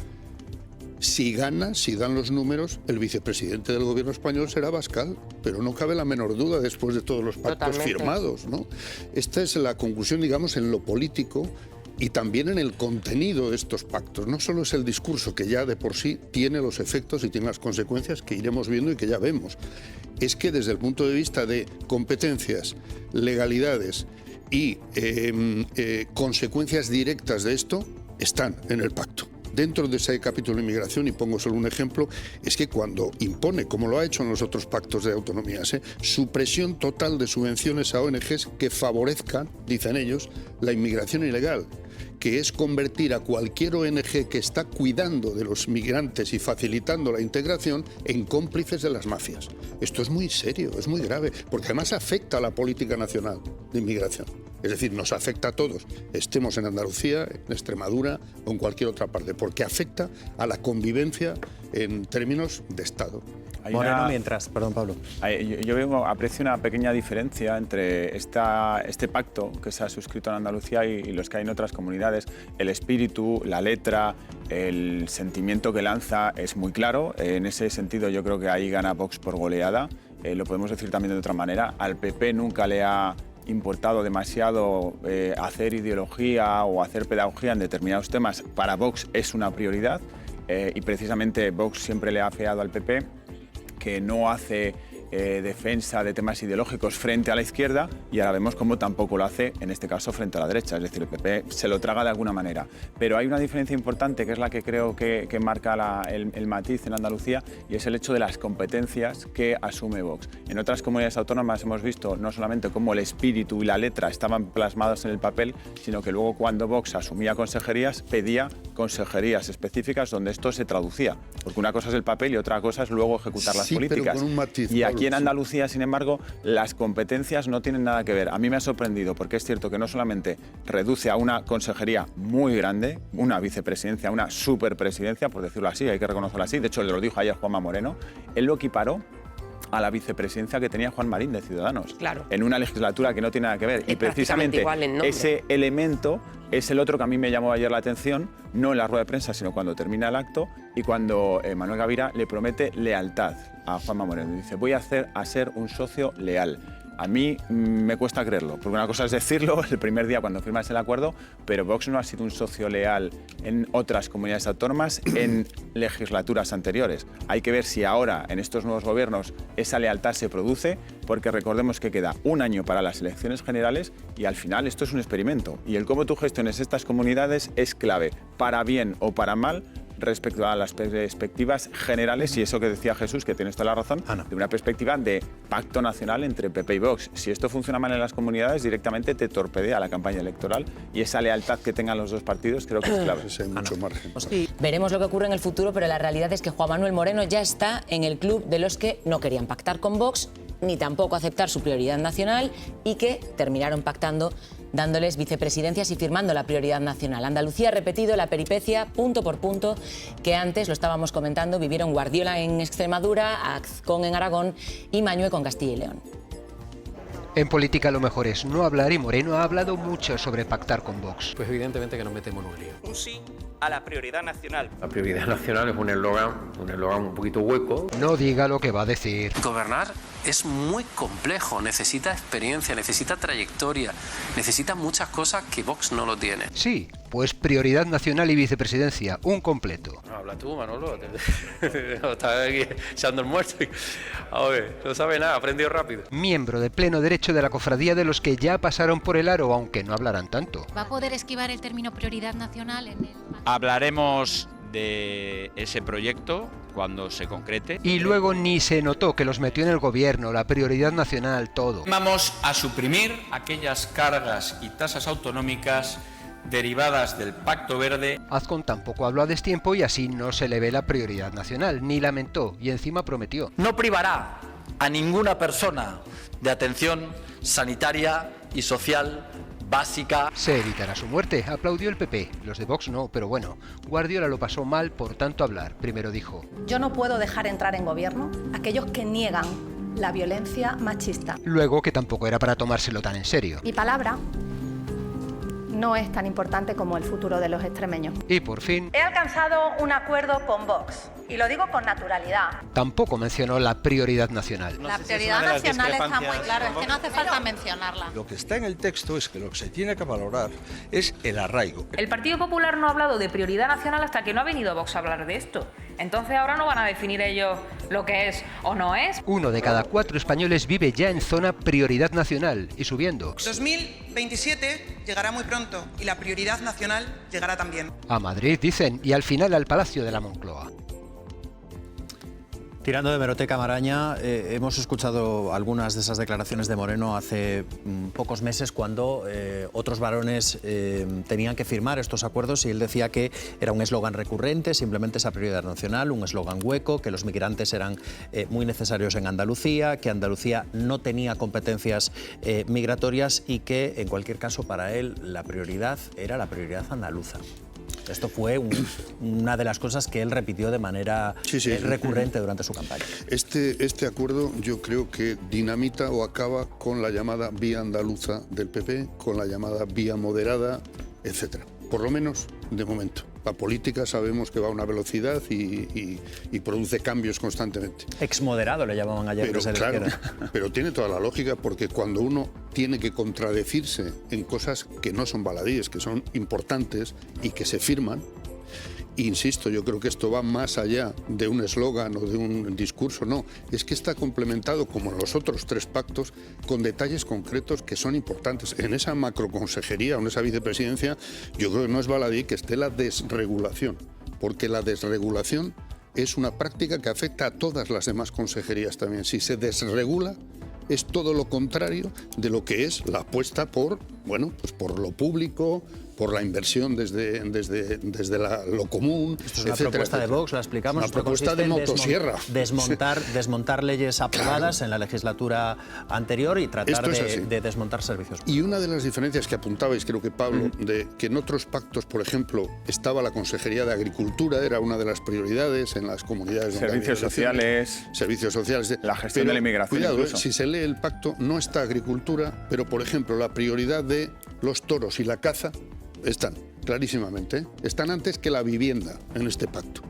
si gana, si dan los números, el vicepresidente del gobierno español será Abascal, pero no cabe la menor duda después de todos los pactos firmados, ¿no? Esta es la conclusión, digamos, en lo político y también en el contenido de estos pactos. No solo es el discurso, que ya de por sí tiene los efectos y tiene las consecuencias que iremos viendo y que ya vemos. Es que desde el punto de vista de competencias, legalidades y consecuencias directas de esto, están en el pacto. dentro de ese capítulo de inmigración, y pongo solo un ejemplo, es que cuando impone, como lo ha hecho en los otros pactos de autonomías, supresión total de subvenciones a ONGs que favorezcan, dicen ellos, la inmigración ilegal, que es convertir a cualquier ONG que está cuidando de los migrantes y facilitando la integración en cómplices de las mafias. Esto es muy serio, es muy grave, porque además afecta a la política nacional de inmigración. Es decir, nos afecta a todos, estemos en Andalucía, en Extremadura o en cualquier otra parte, porque afecta a la convivencia en términos de Estado. Moreno, mientras, perdón, Pablo. Yo aprecio una pequeña diferencia entre este pacto que se ha suscrito en Andalucía y los que hay en otras comunidades. El espíritu, la letra, el sentimiento que lanza es muy claro. En ese sentido yo creo que ahí gana Vox por goleada. Lo podemos decir también de otra manera. Al PP nunca le ha importado demasiado hacer ideología o hacer pedagogía en determinados temas. Para Vox es una prioridad y precisamente Vox siempre le ha afeado al PP que no hace defensa de temas ideológicos frente a la izquierda, y ahora vemos cómo tampoco lo hace, en este caso, frente a la derecha. Es decir, el PP se lo traga de alguna manera. Pero hay una diferencia importante, que es la que creo que marca el matiz en Andalucía, y es el hecho de las competencias que asume Vox. En otras comunidades autónomas hemos visto no solamente cómo el espíritu y la letra estaban plasmados en el papel, sino que luego cuando Vox asumía consejerías, pedía consejerías específicas donde esto se traducía. Porque una cosa es el papel y otra cosa es luego ejecutar las políticas. Pero con un matiz, y aquí en Andalucía, sin embargo, las competencias no tienen nada que ver. A mí me ha sorprendido porque es cierto que no solamente reduce a una consejería muy grande, una vicepresidencia, una superpresidencia, por decirlo así, hay que reconocerlo así. De hecho, le lo dijo ayer Juanma Moreno. Él lo equiparó a la vicepresidencia que tenía Juan Marín de Ciudadanos, claro, en una legislatura que no tiene nada que ver. Es y precisamente ese elemento es el otro que a mí me llamó ayer la atención, no en la rueda de prensa, sino cuando termina el acto y cuando Manuel Gavira le promete lealtad a Juanma Moreno. Dice, voy a ser un socio leal. A mí me cuesta creerlo, porque una cosa es decirlo el primer día cuando firmas el acuerdo, pero Vox no ha sido un socio leal en otras comunidades autónomas en legislaturas anteriores. Hay que ver si ahora, en estos nuevos gobiernos, esa lealtad se produce, porque recordemos que queda un año para las elecciones generales y al final esto es un experimento. Y el cómo tú gestiones estas comunidades es clave, para bien o para mal, respecto a las perspectivas generales, y eso que decía Jesús, que tienes toda la razón, de una perspectiva de pacto nacional entre PP y Vox. Si esto funciona mal en las comunidades, directamente te torpedea la campaña electoral, y esa lealtad que tengan los dos partidos creo que es clave. Hay mucho margen. Veremos lo que ocurre en el futuro, pero la realidad es que Juan Manuel Moreno ya está en el club de los que no querían pactar con Vox, ni tampoco aceptar su prioridad nacional, y que terminaron pactando dándoles vicepresidencias y firmando la prioridad nacional. Andalucía ha repetido la peripecia punto por punto que antes, lo estábamos comentando, vivieron Guardiola en Extremadura, Azcón en Aragón y Mañueco con Castilla y León. En política lo mejor es no hablar, y Moreno ha hablado mucho sobre pactar con Vox. Pues evidentemente que nos metemos en un lío. Un sí a la prioridad nacional. La prioridad nacional es un eslogan un poquito hueco. No diga lo que va a decir. Gobernar es muy complejo, necesita experiencia, necesita trayectoria, necesita muchas cosas que Vox no lo tiene. Sí, pues prioridad nacional y vicepresidencia, un completo. No, habla tú, Manolo. Estás aquí echando el muerto. A ver, no sabe nada, ha aprendido rápido. Miembro de pleno derecho de la cofradía de los que ya pasaron por el aro, aunque no hablarán tanto. ¿Va a poder esquivar el término prioridad nacional en el... Hablaremos de ese proyecto cuando se concrete. Y luego ni se notó que los metió en el gobierno, la prioridad nacional, todo. Vamos a suprimir aquellas cargas y tasas autonómicas derivadas del Pacto Verde. Azcón tampoco habló a destiempo y así no se le ve la prioridad nacional, ni lamentó, y encima prometió. No privará a ninguna persona de atención sanitaria y social básica. Se evitará su muerte, aplaudió el PP, los de Vox no, pero bueno, Guardiola lo pasó mal por tanto hablar. Primero dijo: yo no puedo dejar entrar en gobierno a aquellos que niegan la violencia machista. Luego que tampoco era para tomárselo tan en serio. Mi palabra no es tan importante como el futuro de los extremeños. Y por fin... he alcanzado un acuerdo con Vox Y lo digo con naturalidad. Tampoco mencionó la prioridad nacional. La prioridad nacional está muy clara, es que no hace falta mencionarla. Lo que está en el texto es que lo que se tiene que valorar es el arraigo. El Partido Popular no ha hablado de prioridad nacional hasta que no ha venido Vox a hablar de esto. Entonces ahora no van a definir ellos lo que es o no es. 1 de cada 4 españoles vive ya en zona prioridad nacional y subiendo. 2027 llegará muy pronto y la prioridad nacional llegará también. A Madrid, dicen, y al final al Palacio de la Moncloa. Tirando de hemeroteca maraña, hemos escuchado algunas de esas declaraciones de Moreno hace pocos meses cuando otros varones tenían que firmar estos acuerdos y él decía que era un eslogan recurrente, simplemente esa prioridad nacional, un eslogan hueco, que los migrantes eran muy necesarios en Andalucía, que Andalucía no tenía competencias migratorias y que, en cualquier caso, para él la prioridad era la prioridad andaluza. Esto fue una de las cosas que él repitió de manera recurrente durante su campaña. Este acuerdo yo creo que dinamita o acaba con la llamada vía andaluza del PP, con la llamada vía moderada, etcétera. Por lo menos de momento. La política sabemos que va a una velocidad y produce cambios constantemente. Exmoderado le llamaban ayer. Pero claro, pero tiene toda la lógica, porque cuando uno tiene que contradecirse en cosas que no son baladíes, que son importantes y que se firman, insisto, yo creo que esto va más allá de un eslogan o de un discurso, no, es que está complementado, como en los otros 3 pactos, con detalles concretos que son importantes. En esa macroconsejería o en esa vicepresidencia, yo creo que no es baladí que esté la desregulación, porque la desregulación es una práctica que afecta a todas las demás consejerías también. Si se desregula, es todo lo contrario de lo que es la apuesta por, bueno, pues por lo público, por la inversión desde lo común. Esto es una propuesta de Vox, la explicamos. Una propuesta de motosierra. Desmontar leyes aprobadas en la legislatura anterior y tratar de desmontar servicios. Y una de las diferencias que apuntabais, creo que Pablo, de que en otros pactos, por ejemplo, estaba la Consejería de Agricultura, era una de las prioridades en las comunidades. Servicios sociales. Servicios sociales. La gestión de la inmigración. Cuidado, si se lee el pacto, no está agricultura, pero, por ejemplo, la prioridad de los toros y la caza están, clarísimamente, están antes que la vivienda en este pacto.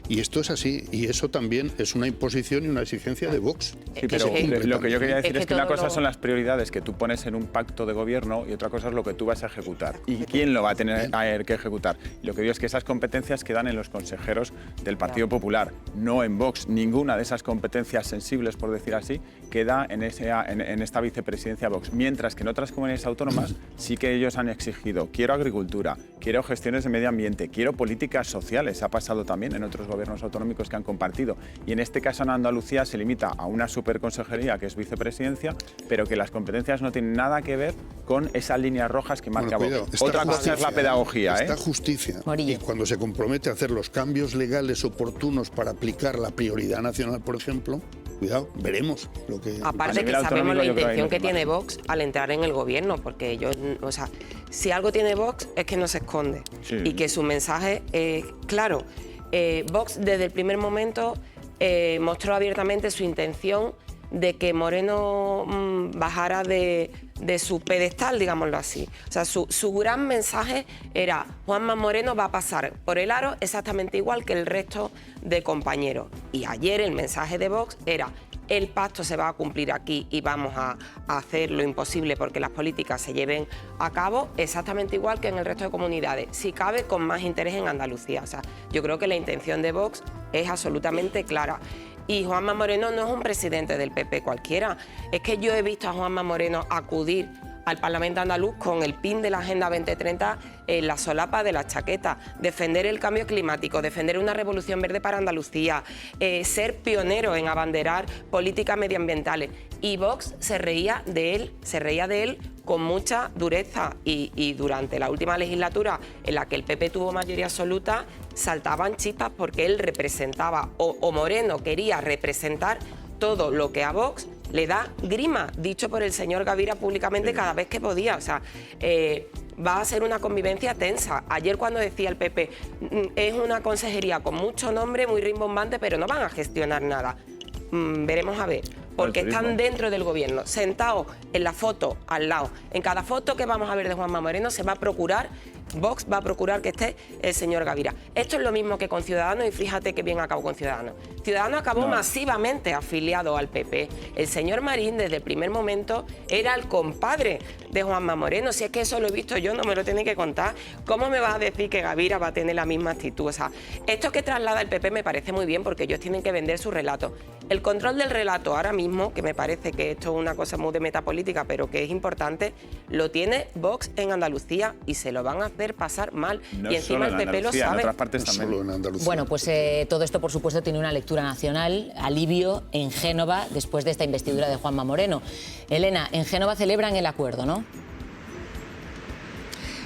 Y esto es así, y eso también es una imposición y una exigencia de Vox. Sí, pero lo que yo quería decir es que una cosa son las prioridades que tú pones en un pacto de gobierno y otra cosa es lo que tú vas a ejecutar. ¿Y quién lo va a tener que ejecutar? Lo que digo es que esas competencias quedan en los consejeros del Partido Popular, no en Vox. Ninguna de esas competencias sensibles, por decir así, queda en esta vicepresidencia Vox. Mientras que en otras comunidades autónomas sí que ellos han exigido, quiero agricultura, quiero gestiones de medio ambiente, quiero políticas sociales. Ha pasado también en otros gobiernos autonómicos que han compartido. Y en este caso en Andalucía se limita a una superconsejería que es vicepresidencia, pero que las competencias no tienen nada que ver con esas líneas rojas que marca Vox. Otra cosa es la pedagogía. Esta justicia, y cuando se compromete a hacer los cambios legales oportunos para aplicar la prioridad nacional, por ejemplo, cuidado, veremos lo que... Aparte que sabemos la intención que tiene Vox al entrar en el gobierno, porque ellos, o sea, si algo tiene Vox es que no se esconde y que su mensaje es claro. Vox desde el primer momento mostró abiertamente su intención de que Moreno bajara de su pedestal, digámoslo así. O sea, su gran mensaje era: Juanma Moreno va a pasar por el aro exactamente igual que el resto de compañeros. Y ayer el mensaje de Vox era: el pacto se va a cumplir aquí y vamos a hacer lo imposible porque las políticas se lleven a cabo exactamente igual que en el resto de comunidades, si cabe con más interés en Andalucía. O sea, yo creo que la intención de Vox es absolutamente clara. Y Juanma Moreno no es un presidente del PP cualquiera. Es que yo he visto a Juanma Moreno acudir al Parlamento andaluz con el pin de la Agenda 2030 en la solapa de la chaqueta, defender el cambio climático, defender una revolución verde para Andalucía, ser pionero en abanderar políticas medioambientales. Y Vox se reía de él con mucha dureza y durante la última legislatura en la que el PP tuvo mayoría absoluta saltaban chispas porque él representaba o Moreno quería representar todo lo que a Vox le da grima, dicho por el señor Gavira públicamente cada vez que podía. O sea, va a ser una convivencia tensa. Ayer cuando decía el PP, es una consejería con mucho nombre, muy rimbombante, pero no van a gestionar nada. Veremos a ver, porque están dentro del gobierno, sentados en la foto al lado. En cada foto que vamos a ver de Juanma Moreno se va a procurar Vox va a procurar que esté el señor Gavira. Esto es lo mismo que con Ciudadanos, y fíjate que bien acabó con Ciudadanos. Ciudadanos acabó masivamente afiliado al PP. El señor Marín, desde el primer momento, era el compadre de Juanma Moreno. Si es que eso lo he visto yo, no me lo tiene que contar. ¿Cómo me vas a decir que Gavira va a tener la misma actitud? O sea, esto que traslada el PP me parece muy bien, porque ellos tienen que vender su relato. El control del relato ahora mismo, que me parece que esto es una cosa muy de metapolítica, pero que es importante, lo tiene Vox en Andalucía y se lo van a hacer pasar mal. No y encima el PP lo sabe. En otras partes también. Solo en Andalucía. Bueno, pues todo esto, por supuesto, tiene una lectura nacional, alivio en Génova después de esta investidura de Juanma Moreno. Elena, en Génova celebran el acuerdo, ¿no?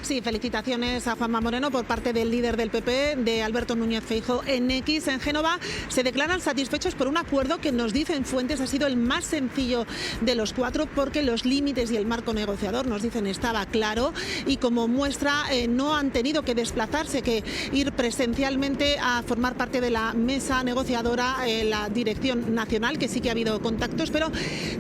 Sí, felicitaciones a Juanma Moreno por parte del líder del PP, de Alberto Núñez Feijóo. En X, en Génova, se declaran satisfechos por un acuerdo que, nos dicen fuentes, ha sido el más sencillo de los cuatro, porque los límites y el marco negociador, nos dicen, estaba claro, y como muestra no han tenido que desplazarse, que ir presencialmente a formar parte de la mesa negociadora, la dirección nacional, que sí que ha habido contactos, pero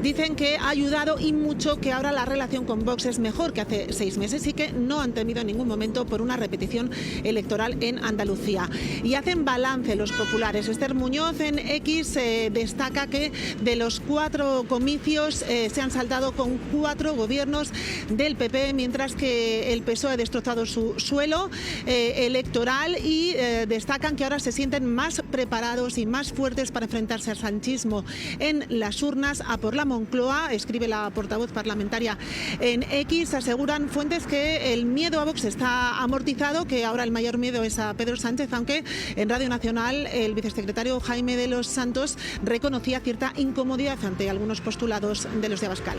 dicen que ha ayudado y mucho que ahora la relación con Vox es mejor que hace 6 meses y que no han temido en ningún momento por una repetición electoral en Andalucía. Y hacen balance los populares. Esther Muñoz en X destaca que de los 4 comicios se han saltado con 4 gobiernos del PP, mientras que el PSOE ha destrozado su suelo electoral, y destacan que ahora se sienten más preparados y más fuertes para enfrentarse al sanchismo en las urnas, a por la Moncloa. Escribe la portavoz parlamentaria en X. Aseguran fuentes que el miedo a Vox está amortizado, que ahora el mayor miedo es a Pedro Sánchez, aunque en Radio Nacional el vicesecretario Jaime de los Santos reconocía cierta incomodidad ante algunos postulados de los de Abascal.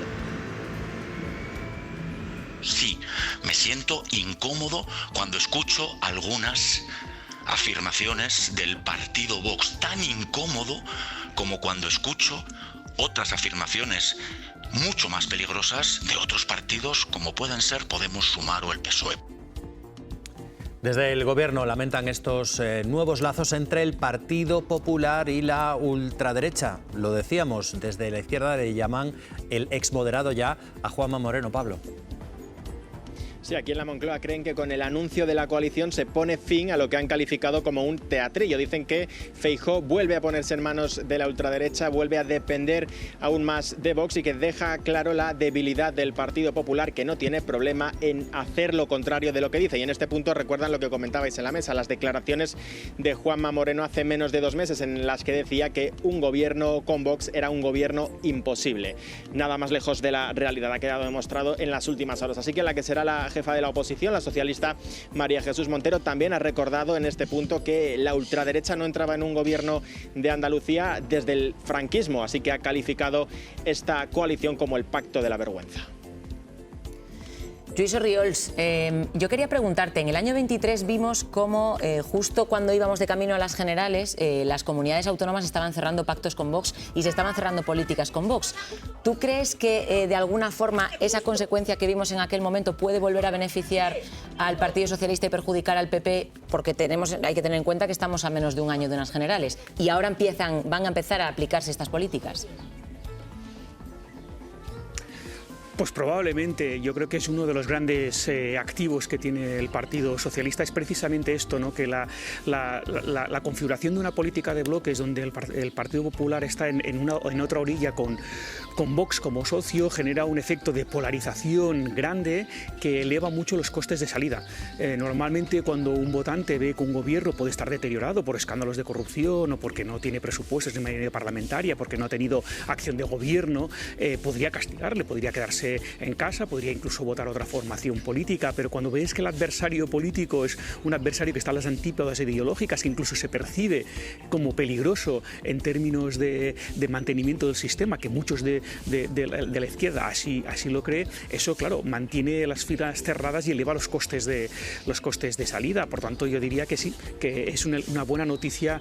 Sí, me siento incómodo cuando escucho algunas afirmaciones del partido Vox, tan incómodo como cuando escucho otras afirmaciones mucho más peligrosas de otros partidos como pueden ser Podemos, Sumar o el PSOE. Desde el Gobierno lamentan estos nuevos lazos entre el Partido Popular y la ultraderecha. Lo decíamos, desde la izquierda le llaman el exmoderado ya a Juanma Moreno. Pablo. Sí, aquí en la Moncloa creen que con el anuncio de la coalición se pone fin a lo que han calificado como un teatrillo. Dicen que Feijóo vuelve a ponerse en manos de la ultraderecha, vuelve a depender aún más de Vox, y que deja claro la debilidad del Partido Popular, que no tiene problema en hacer lo contrario de lo que dice. Y en este punto recuerdan lo que comentabais en la mesa, las declaraciones de Juanma Moreno hace menos de 2 meses, en las que decía que un gobierno con Vox era un gobierno imposible. Nada más lejos de la realidad, ha quedado demostrado en las últimas horas. Así que la que será la jefa de la oposición, la socialista María Jesús Montero, también ha recordado en este punto que la ultraderecha no entraba en un gobierno de Andalucía desde el franquismo, así que ha calificado esta coalición como el pacto de la vergüenza. Lluís Orriols, yo quería preguntarte, en el año 23 vimos cómo justo cuando íbamos de camino a las generales, las comunidades autónomas estaban cerrando pactos con Vox y se estaban cerrando políticas con Vox. ¿Tú crees que de alguna forma esa consecuencia que vimos en aquel momento puede volver a beneficiar al Partido Socialista y perjudicar al PP? Porque hay que tener en cuenta que estamos a menos de un año de unas generales y ahora van a empezar a aplicarse estas políticas. Pues probablemente. Yo creo que es uno de los grandes activos que tiene el Partido Socialista, es precisamente esto, ¿no? Que la configuración de una política de bloques donde el Partido Popular está en otra orilla con Vox como socio, genera un efecto de polarización grande que eleva mucho los costes de salida. Normalmente cuando un votante ve que un gobierno puede estar deteriorado por escándalos de corrupción o porque no tiene presupuestos de mayoría parlamentaria, porque no ha tenido acción de gobierno, podría castigarle, podría quedarse en casa, podría incluso votar a otra formación política, pero cuando ves que el adversario político es un adversario que está a las antípodas ideológicas, que incluso se percibe como peligroso en términos de mantenimiento del sistema, que muchos de la izquierda así lo cree, eso claro, mantiene las filas cerradas y eleva los costes de salida. Por tanto, yo diría que sí, que es una buena noticia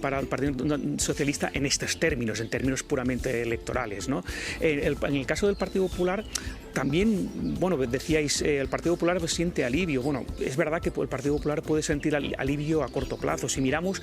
para el Partido Socialista en estos términos, en términos puramente electorales, ¿no? En el caso del Partido Popular, también, bueno, decíais, el Partido Popular siente alivio. Bueno, es verdad que el Partido Popular puede sentir alivio a corto plazo. Si miramos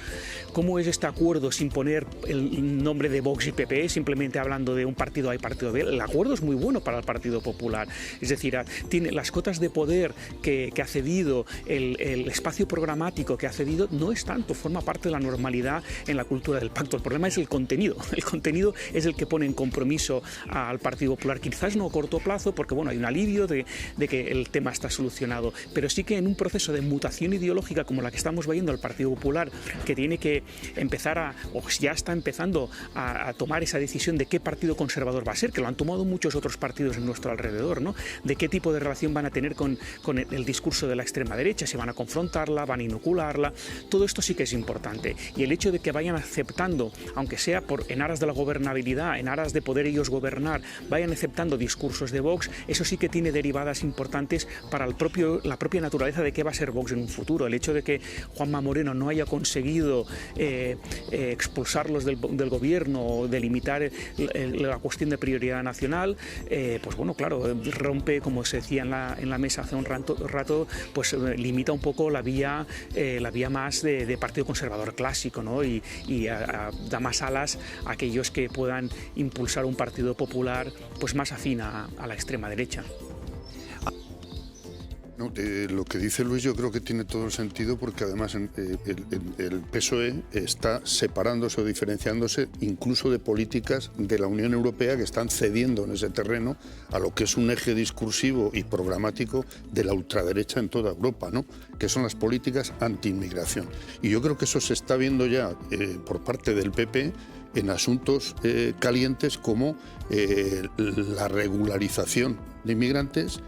cómo es este acuerdo sin poner el nombre de Vox y PP, simplemente hablando de un partido A y partido B, el acuerdo es muy bueno para el Partido Popular. Es decir, tiene las cotas de poder que ha cedido, el espacio programático que ha cedido, no es tanto, forma parte de la normalidad en la cultura del pacto. El problema es el contenido. El contenido es el que pone en compromiso al Partido Popular, quizás no a corto plazo, porque bueno, hay un alivio de que el tema está solucionado, pero sí que en un proceso de mutación ideológica como la que estamos viendo al Partido Popular, que tiene que empezar o ya está empezando a tomar esa decisión de qué partido conservador va a ser, que lo han tomado muchos otros partidos en nuestro alrededor, ¿no? De qué tipo de relación van a tener con el discurso de la extrema derecha, si van a confrontarla, van a inocularla. Todo esto sí que es importante, y el hecho de que vayan aceptando, aunque sea en aras de la gobernabilidad, en aras de poder ellos gobernar, vayan aceptando discursos de Vox, eso sí que tiene derivadas importantes para la propia naturaleza de qué va a ser Vox en un futuro. El hecho de que Juanma Moreno no haya conseguido expulsarlos del gobierno o delimitar la cuestión de prioridad nacional, pues bueno, claro, rompe, como se decía en la mesa hace un rato, pues limita un poco la vía más de partido conservador clásico, ¿no? Y da más alas a aquellos que puedan impulsar un partido popular pues más afín a la extrema derecha. No, lo que dice Luis yo creo que tiene todo el sentido, porque además el PSOE está separándose o diferenciándose incluso de políticas de la Unión Europea que están cediendo en ese terreno a lo que es un eje discursivo y programático de la ultraderecha en toda Europa, ¿no? Que son las políticas anti-inmigración. Y yo creo que eso se está viendo ya por parte del PP en asuntos calientes como la regularización de inmigrantes,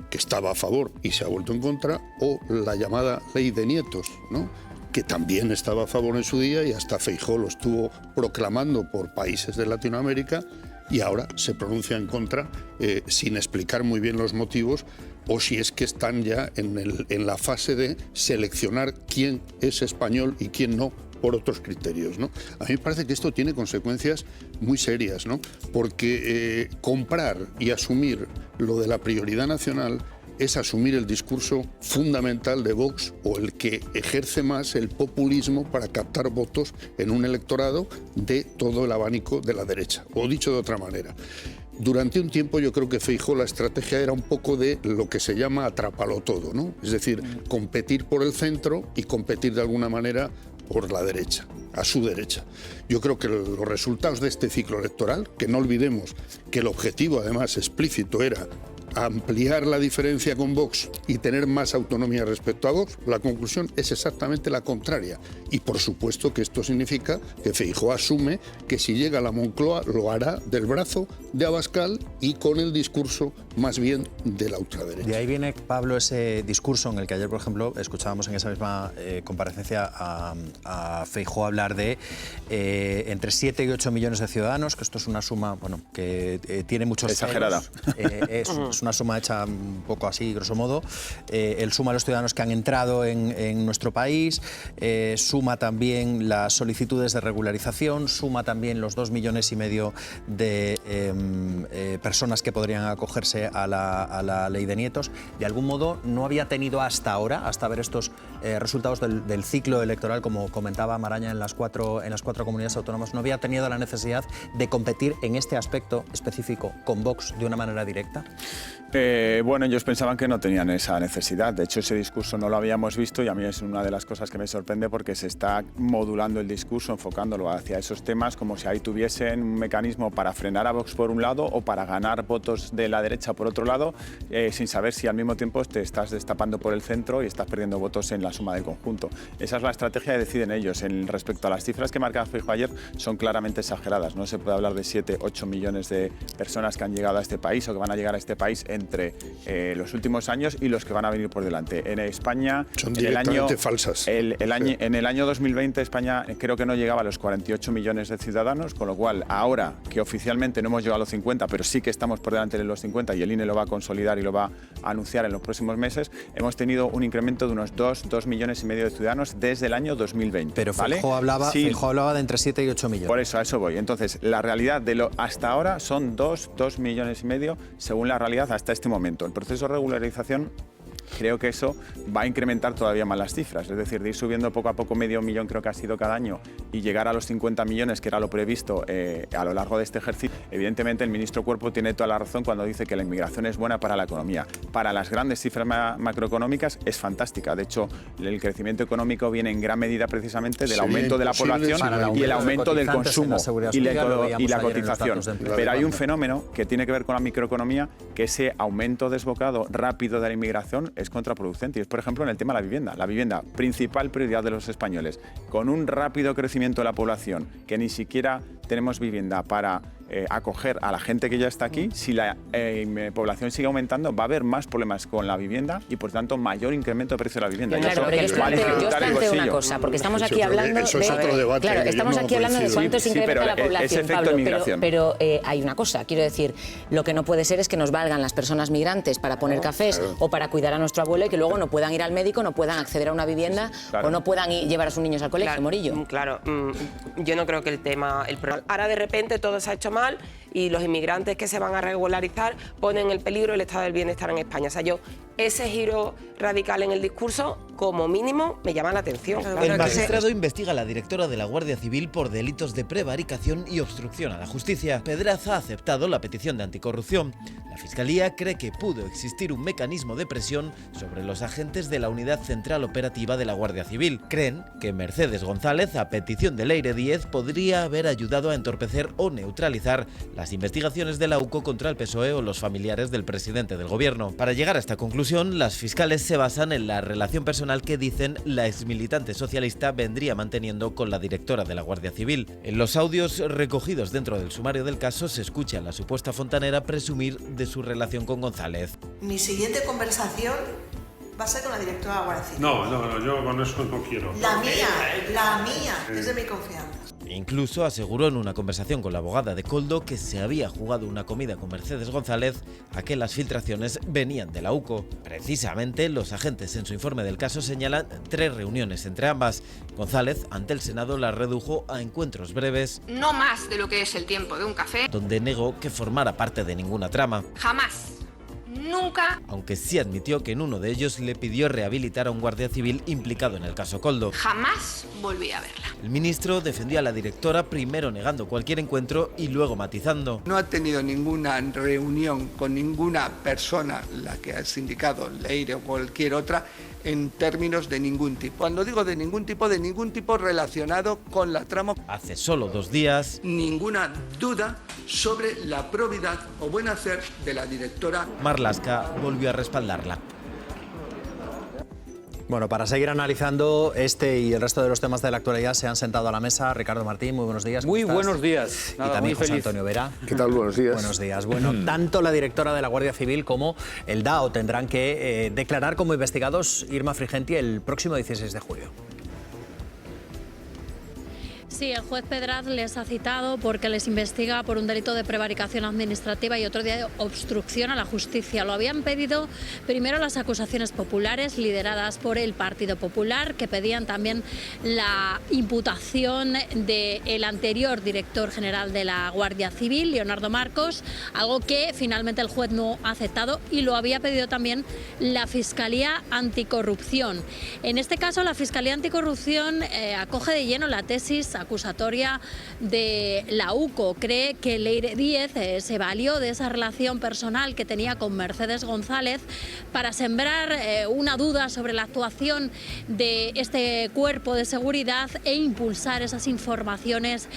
que estaba a favor y se ha vuelto en contra, o la llamada ley de nietos, ¿no? Que también estaba a favor en su día y hasta Feijóo lo estuvo proclamando por países de Latinoamérica, y ahora se pronuncia en contra sin explicar muy bien los motivos, o si es que están ya en la fase de seleccionar quién es español y quién no, por otros criterios, ¿no? A mí me parece que esto tiene consecuencias muy serias, ¿no? Porque comprar y asumir lo de la prioridad nacional es asumir el discurso fundamental de Vox, o el que ejerce más el populismo para captar votos en un electorado de todo el abanico de la derecha. O dicho de otra manera, durante un tiempo yo creo que Feijóo la estrategia era un poco de lo que se llama atrápalo todo, ¿no? Es decir, competir por el centro y competir de alguna manera por la derecha, a su derecha. Yo creo que los resultados de este ciclo electoral, que no olvidemos que el objetivo además explícito era ampliar la diferencia con Vox y tener más autonomía respecto a Vox, la conclusión es exactamente la contraria. Y por supuesto que esto significa que Feijóo asume que si llega a la Moncloa lo hará del brazo de Abascal y con el discurso más bien de la ultraderecha. De ahí viene, Pablo, ese discurso en el que ayer, por ejemplo, escuchábamos en esa misma comparecencia a Feijóo hablar de entre 7 y 8 millones de ciudadanos, que esto es una suma, bueno, que tiene muchos exagerada. Es una suma hecha un poco así, grosso modo. Él suma a los ciudadanos que han entrado en nuestro país, suma también las solicitudes de regularización, suma también los 2,5 millones de personas que podrían acogerse a la ley de nietos. De algún modo no había tenido hasta ahora, hasta ver estos resultados del ciclo electoral, como comentaba Maraña, en las cuatro comunidades autónomas, no había tenido la necesidad de competir en este aspecto específico con Vox de una manera directa. Bueno, ellos pensaban que no tenían esa necesidad. De hecho, ese discurso no lo habíamos visto, y a mí es una de las cosas que me sorprende, porque se está modulando el discurso, enfocándolo hacia esos temas como si ahí tuviesen un mecanismo para frenar a Vox por un lado o para ganar votos de la derecha por otro lado, sin saber si al mismo tiempo te estás destapando por el centro y estás perdiendo votos en la suma del conjunto. Esa es la estrategia que deciden ellos. Respecto a las cifras que marcaba Feijóo ayer, son claramente exageradas. No se puede hablar de 7, 8 millones de personas que han llegado a este país o que van a llegar a este país país entre los últimos años y los que van a venir por delante. En España, son directamente falsas. En el año 2020 España creo que no llegaba a los 48 millones de ciudadanos, con lo cual ahora que oficialmente no hemos llegado a los 50, pero sí que estamos por delante de los 50 y el INE lo va a consolidar y lo va a anunciar en los próximos meses, hemos tenido un incremento de unos 2 millones y medio de ciudadanos desde el año 2020. Pero Feijóo hablaba de entre 7 y 8 millones. Por eso, a eso voy. Entonces, la realidad de hasta ahora son 2 millones y medio, según la realidad hasta este momento. El proceso de regularización, creo que eso va a incrementar todavía más las cifras, es decir, de ir subiendo poco a poco, medio millón creo que ha sido cada año, y llegar a los 50 millones, que era lo previsto a lo largo de este ejercicio. Evidentemente el ministro Cuerpo tiene toda la razón cuando dice que la inmigración es buena para la economía. Para las grandes cifras macroeconómicas es fantástica. De hecho, el crecimiento económico viene en gran medida precisamente del aumento de la población y el aumento del consumo y la cotización. Pero hay un fenómeno que tiene que ver con la microeconomía, que ese aumento desbocado rápido de la inmigración es contraproducente, y es, por ejemplo, en el tema de la vivienda. La vivienda, principal prioridad de los españoles, con un rápido crecimiento de la población, que ni siquiera tenemos vivienda para acoger a la gente que ya está aquí. Si la población sigue aumentando, va a haber más problemas con la vivienda y, por tanto, mayor incremento de precio de la vivienda. Claro, pero yo planteo una cosa, porque estamos aquí hablando de cuánto se incrementa la población, Pablo, pero hay una cosa, quiero decir, lo que no puede ser es que nos valgan las personas migrantes para poner cafés o para cuidar a nuestro abuelo y que luego no puedan ir al médico, no puedan acceder a una vivienda o no puedan llevar a sus niños al colegio, Morillo. Claro, yo no creo que el problema... Ahora de repente todo se ha hecho mal y los inmigrantes que se van a regularizar ponen en peligro el estado del bienestar en España. O sea, ese giro radical en el discurso, como mínimo, me llama la atención. El magistrado investiga a la directora de la Guardia Civil por delitos de prevaricación y obstrucción a la justicia. Pedraza ha aceptado la petición de anticorrupción. La Fiscalía cree que pudo existir un mecanismo de presión sobre los agentes de la Unidad Central Operativa de la Guardia Civil. Creen que Mercedes González, a petición de Leire Díez, podría haber ayudado a entorpecer o neutralizar las investigaciones de la UCO contra el PSOE o los familiares del presidente del gobierno. Para llegar a esta conclusión, las fiscales se basan en la relación personal que dicen la exmilitante socialista vendría manteniendo con la directora de la Guardia Civil. En los audios recogidos dentro del sumario del caso se escucha a la supuesta fontanera presumir de su relación con González. Mi siguiente conversación va a ser con la directora de la Guardia Civil. No, yo con eso no quiero. La mía, es de mi confianza. Incluso aseguró en una conversación con la abogada de Koldo que se había jugado una comida con Mercedes González a que las filtraciones venían de la UCO. Precisamente, los agentes en su informe del caso señalan 3 reuniones entre ambas. González, ante el Senado, las redujo a encuentros breves. No más de lo que es el tiempo de un café. Donde negó que formara parte de ninguna trama. Jamás. Nunca. Aunque sí admitió que en uno de ellos le pidió rehabilitar a un guardia civil implicado en el caso Koldo. Jamás volví a verla. El ministro defendió a la directora, primero negando cualquier encuentro y luego matizando. No ha tenido ninguna reunión con ninguna persona, la que ha indicado, Leire o cualquier otra, en términos de ningún tipo. Cuando digo de ningún tipo relacionado con la trama. Hace solo 2 días. Ninguna duda sobre la probidad o buen hacer de la directora. Marlaska volvió a respaldarla. Bueno, para seguir analizando este y el resto de los temas de la actualidad se han sentado a la mesa Ricardo Martín, muy buenos días. Muy buenos días. Y también José Antonio Vera. ¿Qué tal? Buenos días. Buenos días. Bueno, tanto la directora de la Guardia Civil como el DAO tendrán que declarar como investigados Irma Frigenti el próximo 16 de julio. Sí, el juez Pedraz les ha citado porque les investiga por un delito de prevaricación administrativa y otro de obstrucción a la justicia. Lo habían pedido primero las acusaciones populares lideradas por el Partido Popular, que pedían también la imputación del anterior director general de la Guardia Civil, Leonardo Marcos, algo que finalmente el juez no ha aceptado, y lo había pedido también la Fiscalía Anticorrupción. En este caso, la Fiscalía Anticorrupción acoge de lleno la tesis acusatoria de la UCO. Cree que Leire Díez se valió de esa relación personal que tenía con Mercedes González para sembrar una duda sobre la actuación de este cuerpo de seguridad e impulsar esas informaciones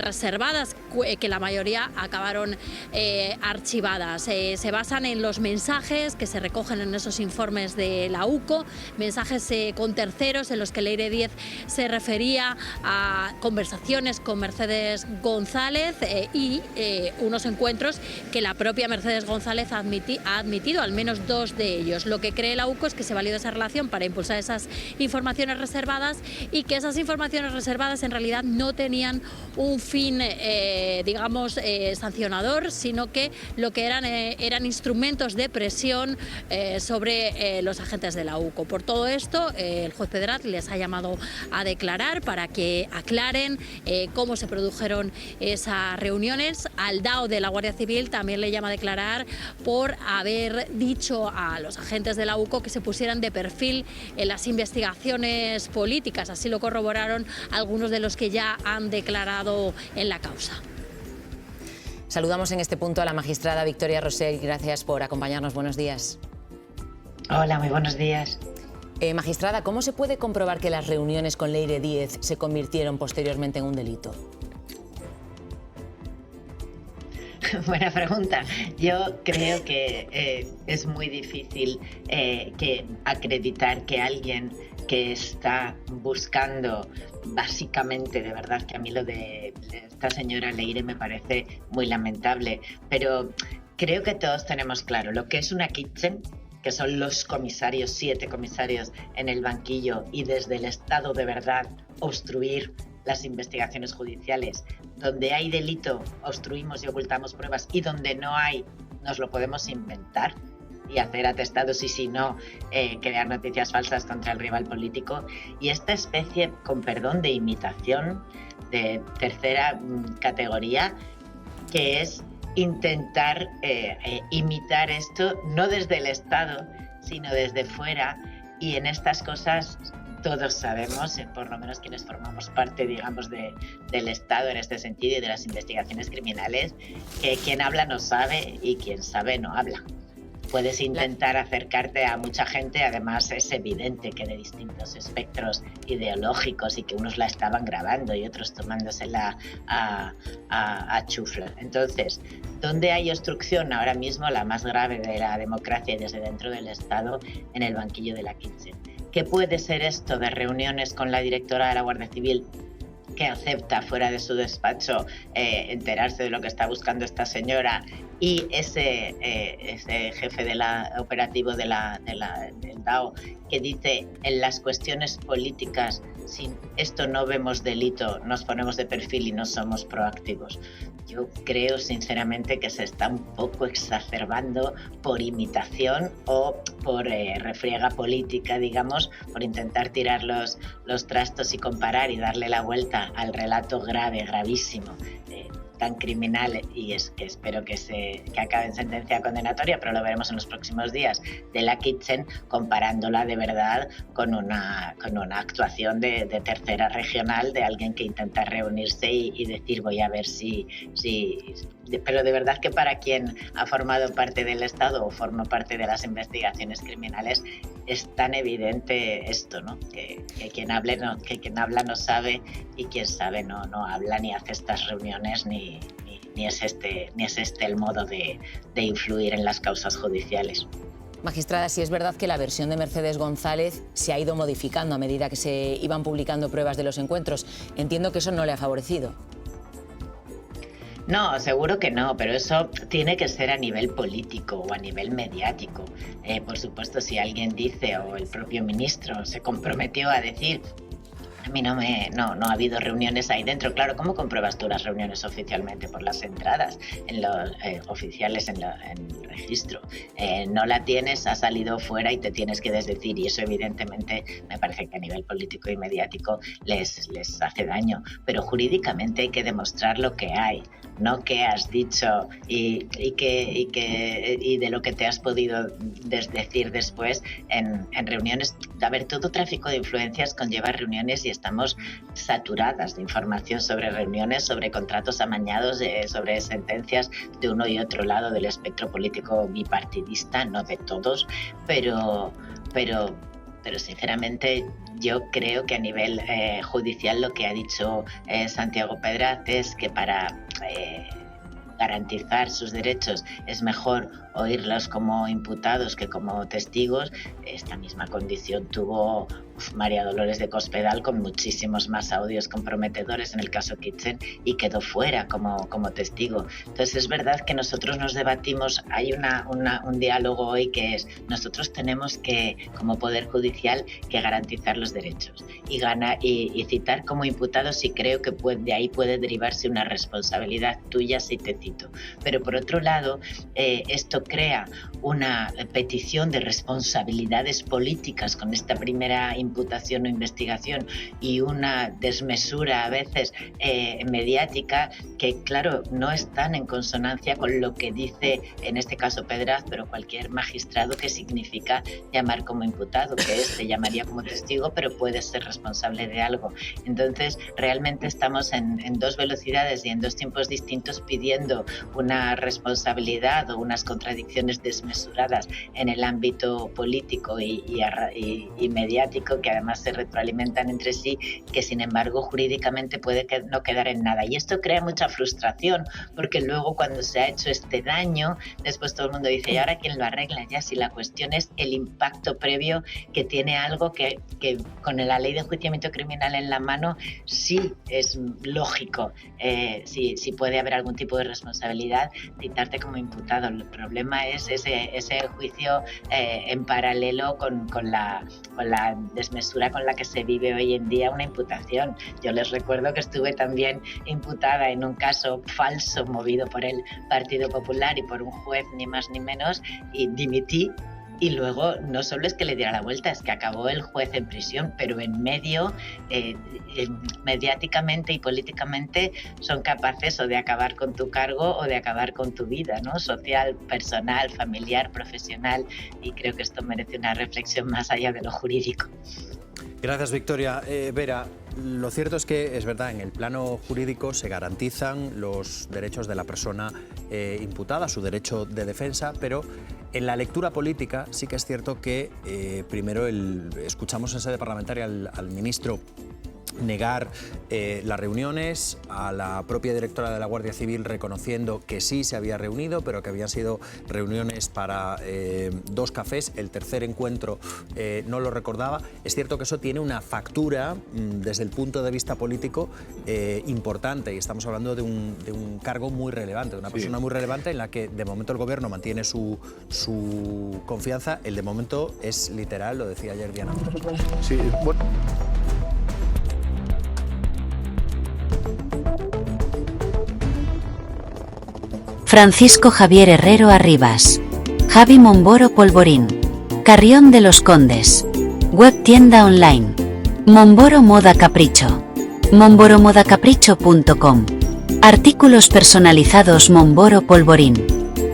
reservadas, que la mayoría acabaron archivadas. Se basan en los mensajes que se recogen en esos informes de la UCO, mensajes con terceros en los que Leire Díez se refería a conversaciones con Mercedes González y unos encuentros que la propia Mercedes González ha admitido, al menos 2 de ellos. Lo que cree la UCO es que se valió esa relación para impulsar esas informaciones reservadas y que esas informaciones reservadas en realidad no tenían un fin, sancionador, sino que lo que eran instrumentos de presión sobre los agentes de la UCO. Por todo esto, el juez Pedraz les ha llamado a declarar para que aclaren cómo se produjeron esas reuniones. Al DAO de la Guardia Civil también le llama a declarar por haber dicho a los agentes de la UCO que se pusieran de perfil en las investigaciones políticas. Así lo corroboraron algunos de los que ya han declarado en la causa. Saludamos en este punto a la magistrada Victoria Rosell. Gracias por acompañarnos. Buenos días. Hola, muy buenos días. Magistrada, ¿cómo se puede comprobar que las reuniones con Leire Díez se convirtieron posteriormente en un delito? Buena pregunta. Yo creo que es muy difícil acreditar que alguien que está buscando, básicamente, de verdad que a mí lo de esta señora Leire me parece muy lamentable, pero creo que todos tenemos claro lo que es una kitchen, que son los comisarios, 7 comisarios en el banquillo, y desde el Estado de verdad obstruir las investigaciones judiciales. Donde hay delito, obstruimos y ocultamos pruebas, y donde no hay, nos lo podemos inventar y hacer atestados, y si no, crear noticias falsas contra el rival político. Y esta especie, con perdón, de imitación de tercera categoría, que es intentar imitar esto, no desde el Estado, sino desde fuera. Y en estas cosas todos sabemos, por lo menos quienes formamos parte, digamos, del Estado en este sentido y de las investigaciones criminales, que quien habla no sabe y quien sabe no habla. Puedes intentar acercarte a mucha gente, además es evidente que de distintos espectros ideológicos, y que unos la estaban grabando y otros tomándosela a chufla. Entonces, ¿dónde hay obstrucción? Ahora mismo la más grave de la democracia y desde dentro del Estado, en el banquillo de la Kitchen. ¿Qué puede ser esto de reuniones con la directora de la Guardia Civil, que acepta fuera de su despacho enterarse de lo que está buscando esta señora, y ese jefe de operativo del DAO que dice en las cuestiones políticas, si esto no vemos delito, nos ponemos de perfil y no somos proactivos? Yo creo sinceramente que se está un poco exacerbando por imitación o por refriega política, digamos, por intentar tirar los trastos y comparar y darle la vuelta al relato grave, gravísimo, tan criminal, y es que espero que acabe en sentencia condenatoria, pero lo veremos en los próximos días, de la Kitchen, comparándola de verdad con una actuación de tercera regional, de alguien que intenta reunirse y decir voy a ver si pero de verdad que para quien ha formado parte del Estado o forma parte de las investigaciones criminales es tan evidente esto, ¿no? Que quien habla no sabe, y quien sabe no habla ni hace estas reuniones, ni es este el modo de influir en las causas judiciales. Magistrada, si es verdad que la versión de Mercedes González se ha ido modificando a medida que se iban publicando pruebas de los encuentros, entiendo que eso no le ha favorecido. No, seguro que no, pero eso tiene que ser a nivel político o a nivel mediático. Por supuesto, si alguien dice, o el propio ministro se comprometió a decir, a mí no ha habido reuniones ahí dentro. Claro, ¿cómo compruebas tú las reuniones oficialmente? Por las entradas en los oficiales en el registro. No la tienes, ha salido fuera y te tienes que desdecir, y eso evidentemente me parece que a nivel político y mediático les hace daño. Pero jurídicamente hay que demostrar lo que hay, no qué has dicho y de lo que te has podido desdecir después en reuniones. A ver, todo tráfico de influencias conlleva reuniones, y estamos saturadas de información sobre reuniones, sobre contratos amañados, sobre sentencias de uno y otro lado del espectro político bipartidista, no de todos, pero sinceramente yo creo que a nivel judicial lo que ha dicho Santiago Pedraz es que para garantizar sus derechos es mejor oírlos como imputados que como testigos. Esta misma condición tuvo María Dolores de Cospedal, con muchísimos más audios comprometedores en el caso Kitchen, y quedó fuera como testigo. Entonces es verdad que nosotros nos debatimos, hay un diálogo hoy que es, nosotros tenemos que, como Poder Judicial, que garantizar los derechos y citar como imputado si creo que de ahí puede derivarse una responsabilidad tuya si te cito. Pero por otro lado, esto crea una petición de responsabilidades políticas con esta primera imputación o investigación y una desmesura a veces mediática que, claro, no están en consonancia con lo que dice, en este caso Pedraz, pero cualquier magistrado, que significa llamar como imputado, que te llamaría como testigo, pero puedes ser responsable de algo. Entonces, realmente estamos en dos velocidades y en dos tiempos distintos pidiendo una responsabilidad o unas contradicciones desmesuradas en el ámbito político y mediático, que además se retroalimentan entre sí, que sin embargo jurídicamente puede no quedar en nada. Y esto crea mucha frustración, porque luego cuando se ha hecho este daño, después todo el mundo dice, ¿y ahora quién lo arregla? Ya, si la cuestión es el impacto previo que tiene algo que con la ley de enjuiciamiento criminal en la mano sí es lógico, si puede haber algún tipo de responsabilidad, citarte como imputado. El problema es ese juicio en paralelo con la desmesura con la que se vive hoy en día una imputación. Yo les recuerdo que estuve también imputada en un caso falso movido por el Partido Popular y por un juez ni más ni menos, y dimití. Y luego no solo es que le diera la vuelta, es que acabó el juez en prisión, pero en medio, mediáticamente y políticamente, son capaces o de acabar con tu cargo o de acabar con tu vida, ¿no? Social, personal, familiar, profesional, y creo que esto merece una reflexión más allá de lo jurídico. Gracias, Victoria. Vera, lo cierto es que es verdad, en el plano jurídico se garantizan los derechos de la persona imputada, su derecho de defensa, pero en la lectura política sí que es cierto que primero escuchamos en sede parlamentaria al ministro negar las reuniones, a la propia directora de la Guardia Civil reconociendo que sí se había reunido, pero que habían sido reuniones para 2 cafés, el tercer encuentro no lo recordaba. Es cierto que eso tiene una factura desde el punto de vista político importante, y estamos hablando de un cargo muy relevante, de una persona muy relevante en la que de momento el gobierno mantiene su confianza. El de momento es literal, lo decía ayer Diana. Sí, bueno. Francisco Javier Herrero Arribas, Javi Momboro Polvorín, Carrión de los Condes, web tienda online, Momboro Moda Capricho, momboromodacapricho.com, artículos personalizados Momboro Polvorín,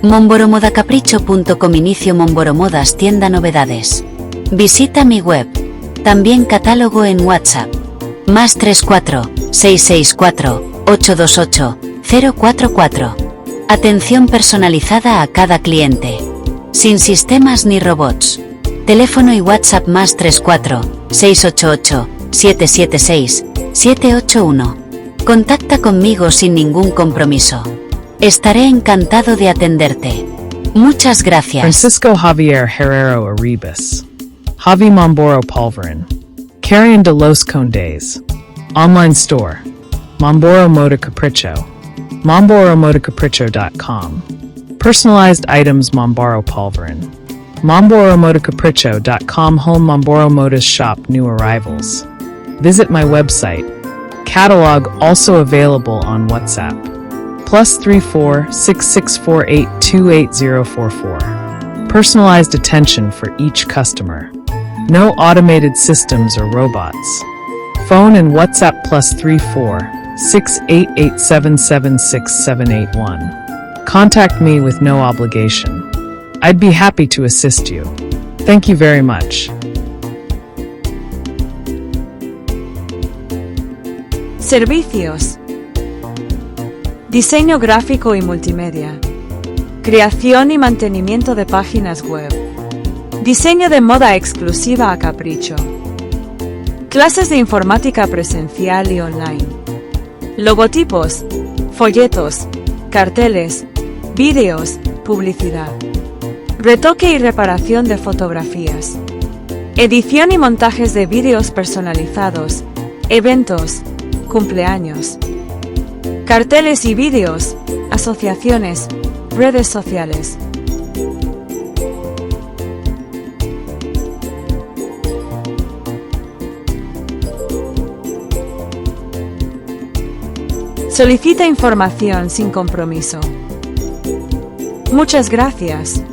momboromodacapricho.com. Inicio Momboro Modas tienda novedades. Visita mi web, también catálogo en WhatsApp, +34 664 828 044. Atención personalizada a cada cliente. Sin sistemas ni robots. Teléfono y WhatsApp +34 688 776 781. Contacta conmigo sin ningún compromiso. Estaré encantado de atenderte. Muchas gracias. Francisco Javier Herrero Arribas, Javi Momboro Polvorín, Carrión de los Condes. Online store, Momboro Moda Capricho, momboromodacapricho.com. Personalized items Momboro Polvorín, momboromodacapricho.com. Home Momboro Modas shop new arrivals. Visit my website. Catalog also available on WhatsApp. +34 6648 28044. Personalized attention for each customer. No automated systems or robots. Phone and WhatsApp +34 6887767781. Contact me with no obligation. I'd be happy to assist you. Thank you very much. Servicios. Diseño gráfico y multimedia. Creación y mantenimiento de páginas web. Diseño de moda exclusiva a capricho. Clases de informática presencial y online. Logotipos, folletos, carteles, vídeos, publicidad. Retoque y reparación de fotografías. edición y montajes de vídeos personalizados, eventos, cumpleaños, carteles y vídeos, asociaciones, redes sociales. Solicita información sin compromiso. Muchas gracias.